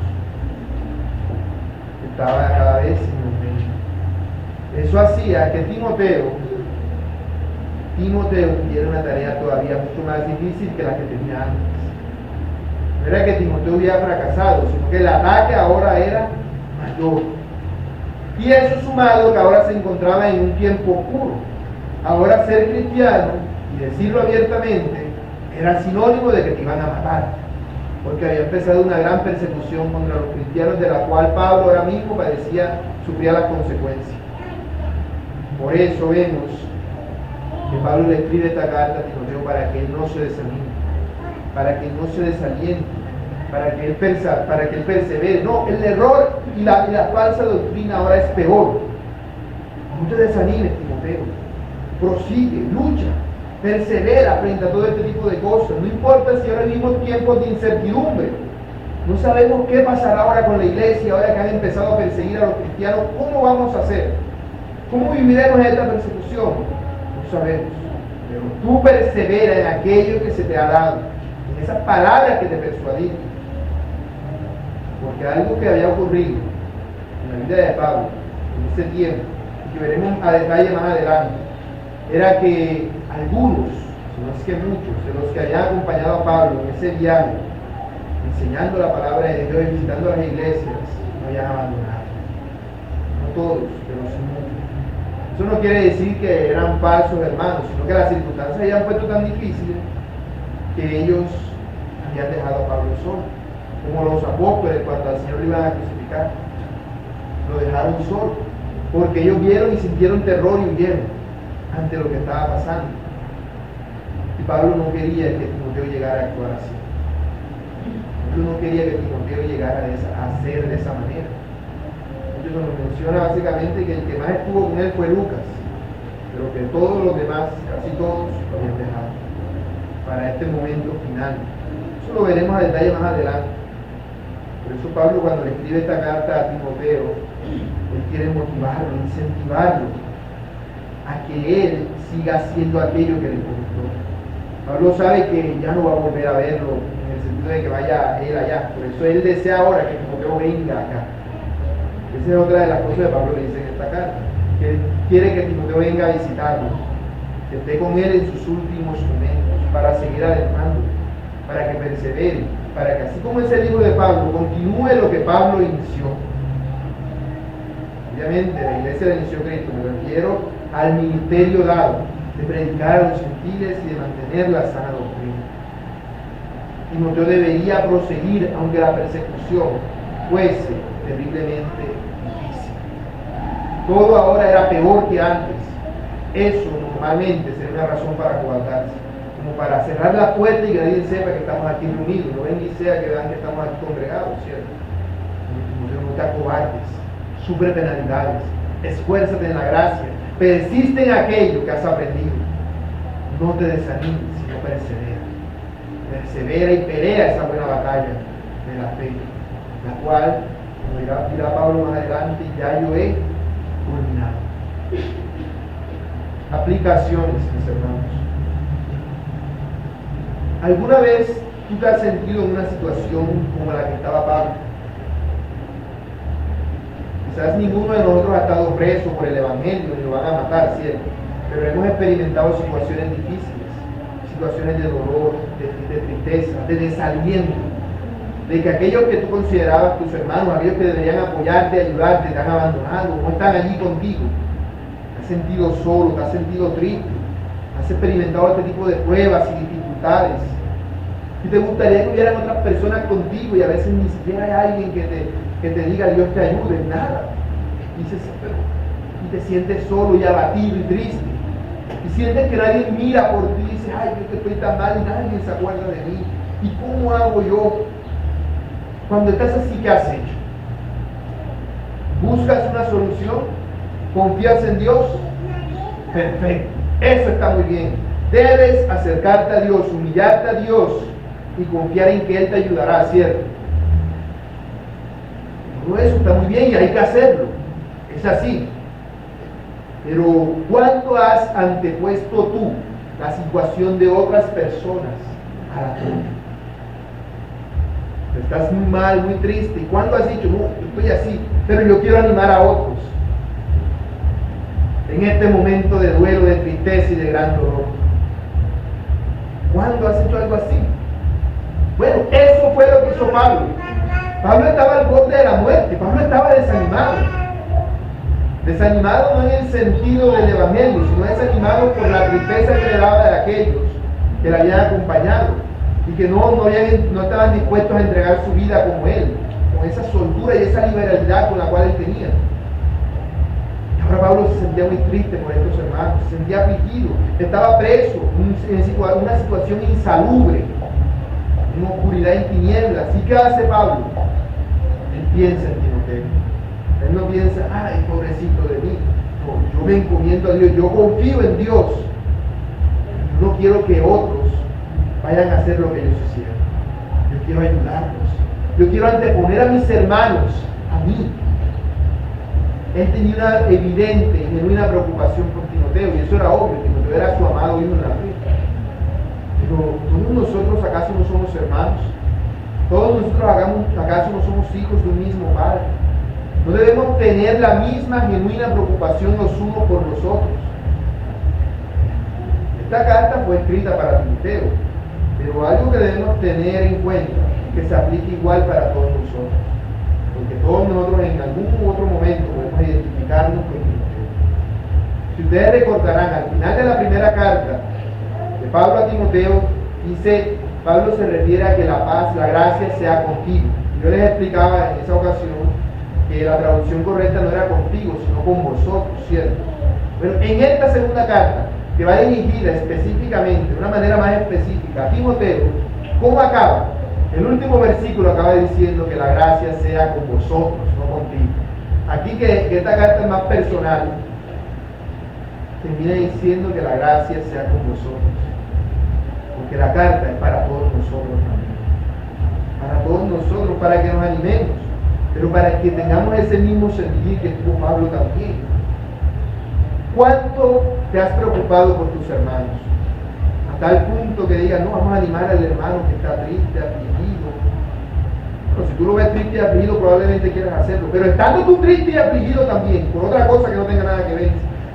Estaba cada vez en aumento. Eso hacía que Timoteo tuviera una tarea todavía mucho más difícil que la que tenía antes. No era que Timoteo hubiera fracasado, sino que el ataque ahora era mayor. Y eso sumado que ahora se encontraba en un tiempo oscuro. Ahora ser cristiano y decirlo abiertamente era sinónimo de que te iban a matar, porque había empezado una gran persecución contra los cristianos, de la cual Pablo ahora mismo sufría las consecuencias. Por eso vemos que Pablo le escribe esta carta a Timoteo para que él no se desanime, para que él no se desaliente, para que él persevere. No, el error y la falsa doctrina ahora es peor. No te desanimes, Timoteo. Prosigue, lucha, persevera frente a todo este tipo de cosas. No importa si ahora vivimos tiempos de incertidumbre. No sabemos qué pasará ahora con la iglesia, ahora que han empezado a perseguir a los cristianos. ¿Cómo vamos a hacer? ¿Cómo viviremos esta persecución? No sabemos. Pero tú persevera en aquello que se te ha dado, en esas palabras que te persuadí. Porque algo que había ocurrido en la vida de Pablo en ese tiempo, y que veremos a detalle más adelante, era que algunos, si no es que muchos, de los que habían acompañado a Pablo en ese viaje, enseñando la palabra de Dios y visitando las iglesias, no habían abandonado. No todos, pero sí muchos. Eso no quiere decir que eran falsos hermanos, sino que las circunstancias habían puesto tan difíciles que ellos habían dejado a Pablo solo, como los apóstoles cuando al Señor lo iban a crucificar. Lo dejaron solo, porque ellos vieron y sintieron terror y huyeron ante lo que estaba pasando. Y Pablo no quería que Timoteo llegara a actuar así. Pablo no quería que Timoteo llegara a ser de esa manera. Entonces nos menciona básicamente que el que más estuvo con él fue Lucas, pero que todos los demás, casi todos, lo habían dejado para este momento final. Eso lo veremos a detalle más adelante. Por eso Pablo, cuando le escribe esta carta a Timoteo, él quiere motivarlo, incentivarlo a que él siga haciendo aquello que le comentó. Pablo sabe que ya no va a volver a verlo en el sentido de que vaya él allá. Por eso él desea ahora que Timoteo venga acá. Esa es otra de las cosas que Pablo le dice en esta carta, que quiere que Timoteo venga a visitarlo, que esté con él en sus últimos momentos, para seguir alentando, para que persevere, para que así como es el libro de Pablo, continúe lo que Pablo inició. Obviamente la iglesia la inició Cristo, me refiero al ministerio dado, de predicar a los gentiles y de mantener la sana doctrina. Timoteo debería proseguir, aunque la persecución fuese terriblemente difícil. Todo ahora era peor que antes. Eso normalmente sería una razón para acobardarse, como para cerrar la puerta y que nadie sepa que estamos aquí reunidos. No ven ni sea que vean que estamos aquí congregados, ¿cierto? No te acobardes, sufre penalidades, esfuérzate en la gracia, persiste en aquello que has aprendido. No te desanimes, sino persevera. Persevera y pelea esa buena batalla de la fe, la cual, como dirá Pablo más adelante, ya yo he culminado. Aplicaciones, mis hermanos. ¿Alguna vez tú te has sentido en una situación como la que estaba Pablo? Quizás ninguno de nosotros ha estado preso por el Evangelio ni lo van a matar, ¿cierto? Pero hemos experimentado situaciones difíciles, situaciones de dolor, de tristeza, de desaliento, de que aquellos que tú considerabas tus hermanos, aquellos que deberían apoyarte, ayudarte, te han abandonado, no están allí contigo. Te has sentido solo, te has sentido triste, has experimentado este tipo de pruebas y dificultades. Y te gustaría que hubieran otras personas contigo y a veces ni siquiera hay alguien que te diga Dios te ayude, nada. Y dices, pero, y te sientes solo y abatido y triste. Y sientes que nadie mira por ti y dices, ay, yo que estoy tan mal y nadie se acuerda de mí. ¿Y cómo hago yo? Cuando estás así, ¿qué has hecho? ¿Buscas una solución? ¿Confías en Dios? Perfecto, eso está muy bien. Debes acercarte a Dios, humillarte a Dios y confiar en que Él te ayudará, ¿cierto? Todo eso está muy bien y hay que hacerlo. Es así. Pero ¿cuánto has antepuesto tú la situación de otras personas a la tuya? Estás muy mal, muy triste. ¿Y cuándo has dicho, no, yo estoy así, pero yo quiero animar a otros? En este momento de duelo, de tristeza y de gran dolor. ¿Cuándo has hecho algo así? Bueno, eso fue lo que hizo Pablo. Pablo estaba al borde de la muerte. Pablo estaba desanimado. Desanimado no en el sentido del evangelio, sino desanimado por la tristeza que le daba de aquellos que le habían acompañado y que no estaban dispuestos a entregar su vida como él, con esa soltura y esa liberalidad con la cual él tenía. Y ahora Pablo se sentía muy triste por estos hermanos, se sentía afligido, estaba preso en una situación insalubre, en oscuridad, en tinieblas. ¿Y qué hace Pablo? Él piensa en Timoteo. Él no piensa, ay, pobrecito de mí. No, yo me encomiendo a Dios, yo confío en Dios. Yo no quiero que otros vayan a hacer lo que ellos hicieron. Yo quiero ayudarlos. Yo quiero anteponer a mis hermanos a mí. Él tenía una evidente y genuina preocupación por Timoteo, y eso era obvio. Timoteo era su amado hijo en la fe. Pero todos nosotros acaso no somos hermanos. Todos nosotros acaso no somos hijos de un mismo padre. No debemos tener la misma genuina preocupación los unos por los otros. Esta carta fue escrita para Timoteo, pero algo que debemos tener en cuenta es que se aplica igual para todos nosotros, porque todos nosotros en algún otro momento podemos identificarnos con Timoteo. Si ustedes recordarán, al final de la primera carta de Pablo a Timoteo, dice, Pablo se refiere a que la paz, la gracia sea contigo. Yo les explicaba en esa ocasión que la traducción correcta no era contigo, sino con vosotros, ¿cierto? Pero en esta segunda carta, que va dirigida específicamente, de una manera más específica a Timoteo, ¿cómo acaba? El último versículo acaba diciendo que la gracia sea con vosotros, no contigo. Aquí que esta carta es más personal, termina diciendo que la gracia sea con vosotros, porque la carta es para todos nosotros también, para todos nosotros, para que nos animemos, pero para que tengamos ese mismo sentir que tuvo Pablo también. ¿Cuánto te has preocupado por tus hermanos? A tal punto que digas, no, vamos a animar al hermano que está triste, afligido. Bueno, si tú lo ves triste y afligido, probablemente quieras hacerlo, pero estando tú triste y afligido también, por otra cosa que no tenga nada que ver,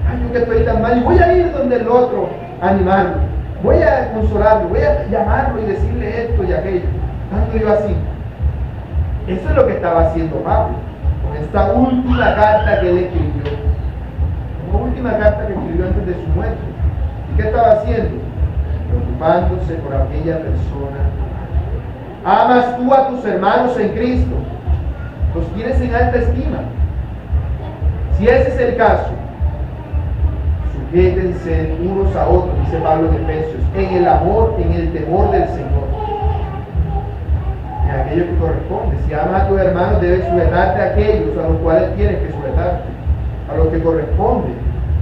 ay, yo que estoy tan mal, y voy a ir donde el otro a animarlo, voy a consolarlo, voy a llamarlo y decirle esto y aquello, tanto yo así. Eso es lo que estaba haciendo Pablo con esta última carta que él escribió. Una última carta que escribió antes de su muerte. ¿Y qué estaba haciendo? Preocupándose por aquella persona. ¿Amas tú a tus hermanos en Cristo? ¿Los tienes en alta estima? Si ese es el caso, sujétense unos a otros, dice Pablo en Efesios, en el amor, en el temor del Señor. En aquello que corresponde. Si amas a tus hermanos, debes sujetarte a aquellos a los cuales tienes que sujetarte, a lo que corresponde.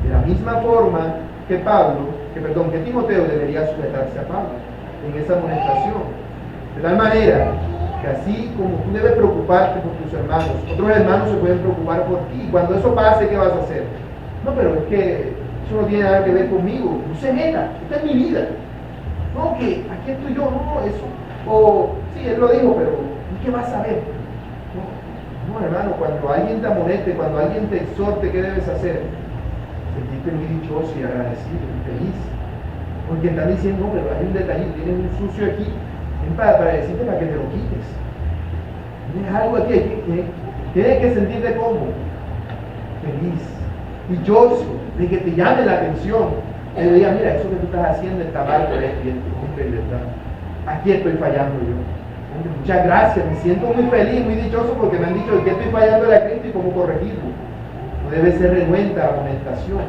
De la misma forma que Timoteo debería sujetarse a Pablo en esa amonestación. De tal manera que así como tú debes preocuparte por tus hermanos, otros hermanos se pueden preocupar por ti. Y cuando eso pase, ¿qué vas a hacer? No, pero es que eso no tiene nada que ver conmigo. No se meta, esta es mi vida. No, que aquí estoy yo, no, eso. O, sí, él lo dijo, pero ¿y qué vas a ver? No, hermano, cuando alguien te amoneste, cuando alguien te exhorte, ¿qué debes hacer? Sentirte muy dichoso y agradecido y feliz. Porque están diciendo, no, pero hay un detalle, tienes un sucio aquí, ven para decirte para que te lo quites. Tienes algo aquí, tienes que sentirte como feliz, dichoso, de que te llame la atención. Que le diga, mira, eso que tú estás haciendo está mal por esto y esto, hombre, ¿verdad? Aquí estoy fallando yo. Hombre, muchas gracias, me siento muy feliz, muy dichoso porque me han dicho que estoy fallando a Cristo y cómo corregirlo. No debe ser renuenta la amonestación.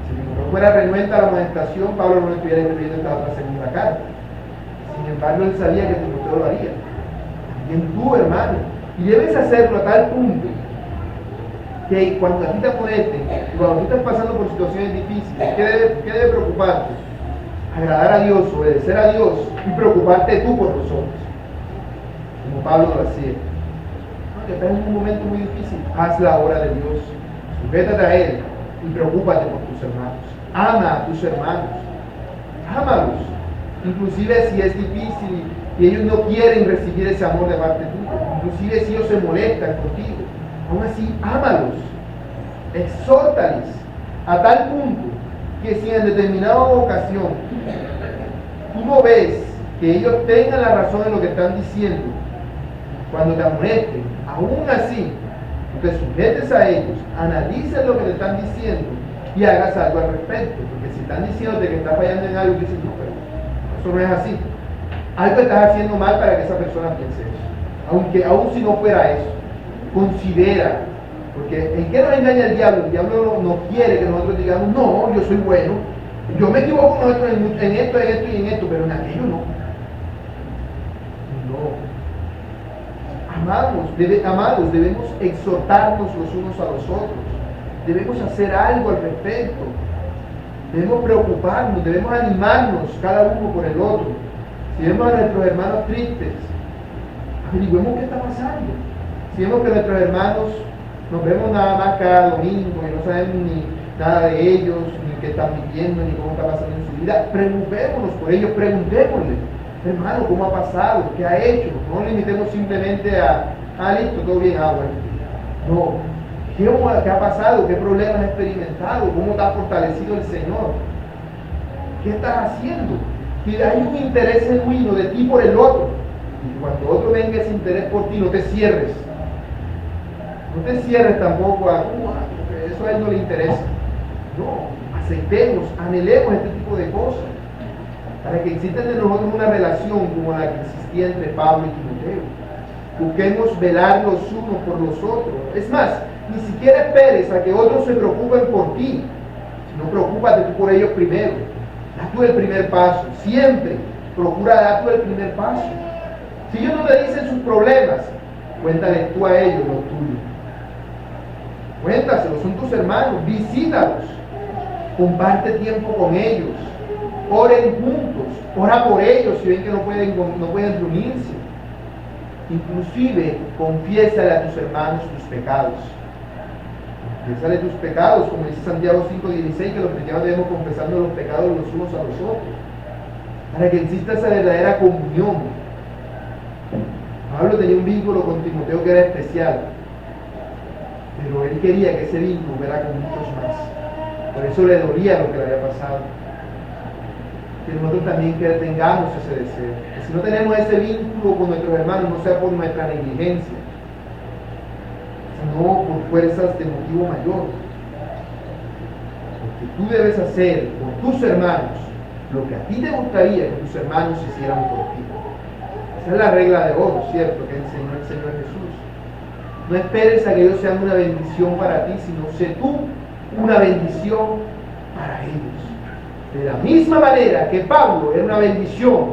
Si no fuera renuenta la amonestación, Pablo no estuviera escribiendo esta otra segunda carta. Sin embargo, él sabía que Timoteo lo haría. También tú, hermano. Y debes hacerlo a tal punto que cuando a ti te amonesten, cuando tú estás pasando por situaciones difíciles, ¿qué debe preocuparte? Agradar a Dios, obedecer a Dios y preocuparte tú por los otros. Como Pablo lo hacía. Aunque estás en un momento muy difícil, haz la obra de Dios. Sujétate a Él y preocúpate por tus hermanos. Ama a tus hermanos. Ámalos. Inclusive si es difícil y ellos no quieren recibir ese amor de parte tuya. Inclusive si ellos se molestan contigo. Aún así, ámalos. Exhórtales a tal punto que si en determinada ocasión tú no ves que ellos tengan la razón en lo que están diciendo, cuando te amonesten, aún así, tú te sujetes a ellos, analices lo que te están diciendo y hagas algo al respecto. Porque si están diciéndote que estás fallando en algo, dices, no, pero eso no es así. Algo estás haciendo mal para que esa persona piense eso. Aún si no fuera eso, considera. Porque ¿en qué nos engaña el diablo? El diablo no quiere que nosotros digamos, no, yo soy bueno, yo me equivoco en esto y en esto, pero en aquello no. No. Amados, debemos exhortarnos los unos a los otros. Debemos hacer algo al respecto. Debemos preocuparnos, debemos animarnos cada uno por el otro. Si vemos a nuestros hermanos tristes, averigüemos qué está pasando. Si vemos que nuestros hermanos nos vemos nada más cada domingo y no sabemos ni nada de ellos, ni qué están viviendo, ni cómo está pasando en su vida, preocupémonos por ellos, preguntémosle, hermano, ¿cómo ha pasado? ¿Qué ha hecho? No limitemos simplemente listo, todo bien, bueno. No, ¿qué ha pasado? ¿Qué problemas has experimentado? ¿Cómo te ha fortalecido el Señor? ¿Qué estás haciendo? Que hay un interés genuino de ti por el otro. Y cuando otro venga ese interés por ti, no te cierres. No te cierres tampoco eso a él no le interesa. No, aceptemos, anhelemos este tipo de cosas. Para que exista entre nosotros una relación como la que existía entre Pablo y Timoteo. Busquemos velar los unos por los otros. Es más, ni siquiera esperes a que otros se preocupen por ti, sino preocúpate tú por ellos primero. Da tú el primer paso. Siempre procura dar tú el primer paso. Si ellos no te dicen sus problemas, cuéntale tú a ellos los tuyos. Cuéntaselos, son tus hermanos, visítalos, comparte tiempo con ellos, oren juntos, ora por ellos si ven que no pueden reunirse. Inclusive, confiésale a tus hermanos tus pecados. Confiésale tus pecados, como dice Santiago 5:16, que los cristianos debemos confesando los pecados los unos a los otros, para que exista esa verdadera comunión. Pablo tenía un vínculo con Timoteo que era especial, pero él quería que ese vínculo fuera con muchos más. Por eso le dolía lo que le había pasado. Que nosotros también tengamos ese deseo. Que si no tenemos ese vínculo con nuestros hermanos, no sea por nuestra negligencia, sino por fuerzas de motivo mayor. Porque tú debes hacer por tus hermanos lo que a ti te gustaría que tus hermanos hicieran por ti. Esa es la regla de oro, ¿cierto?, que enseñó el Señor Jesús. No esperes a que ellos sean una bendición para ti, sino sé tú una bendición para ellos. De la misma manera que Pablo era una bendición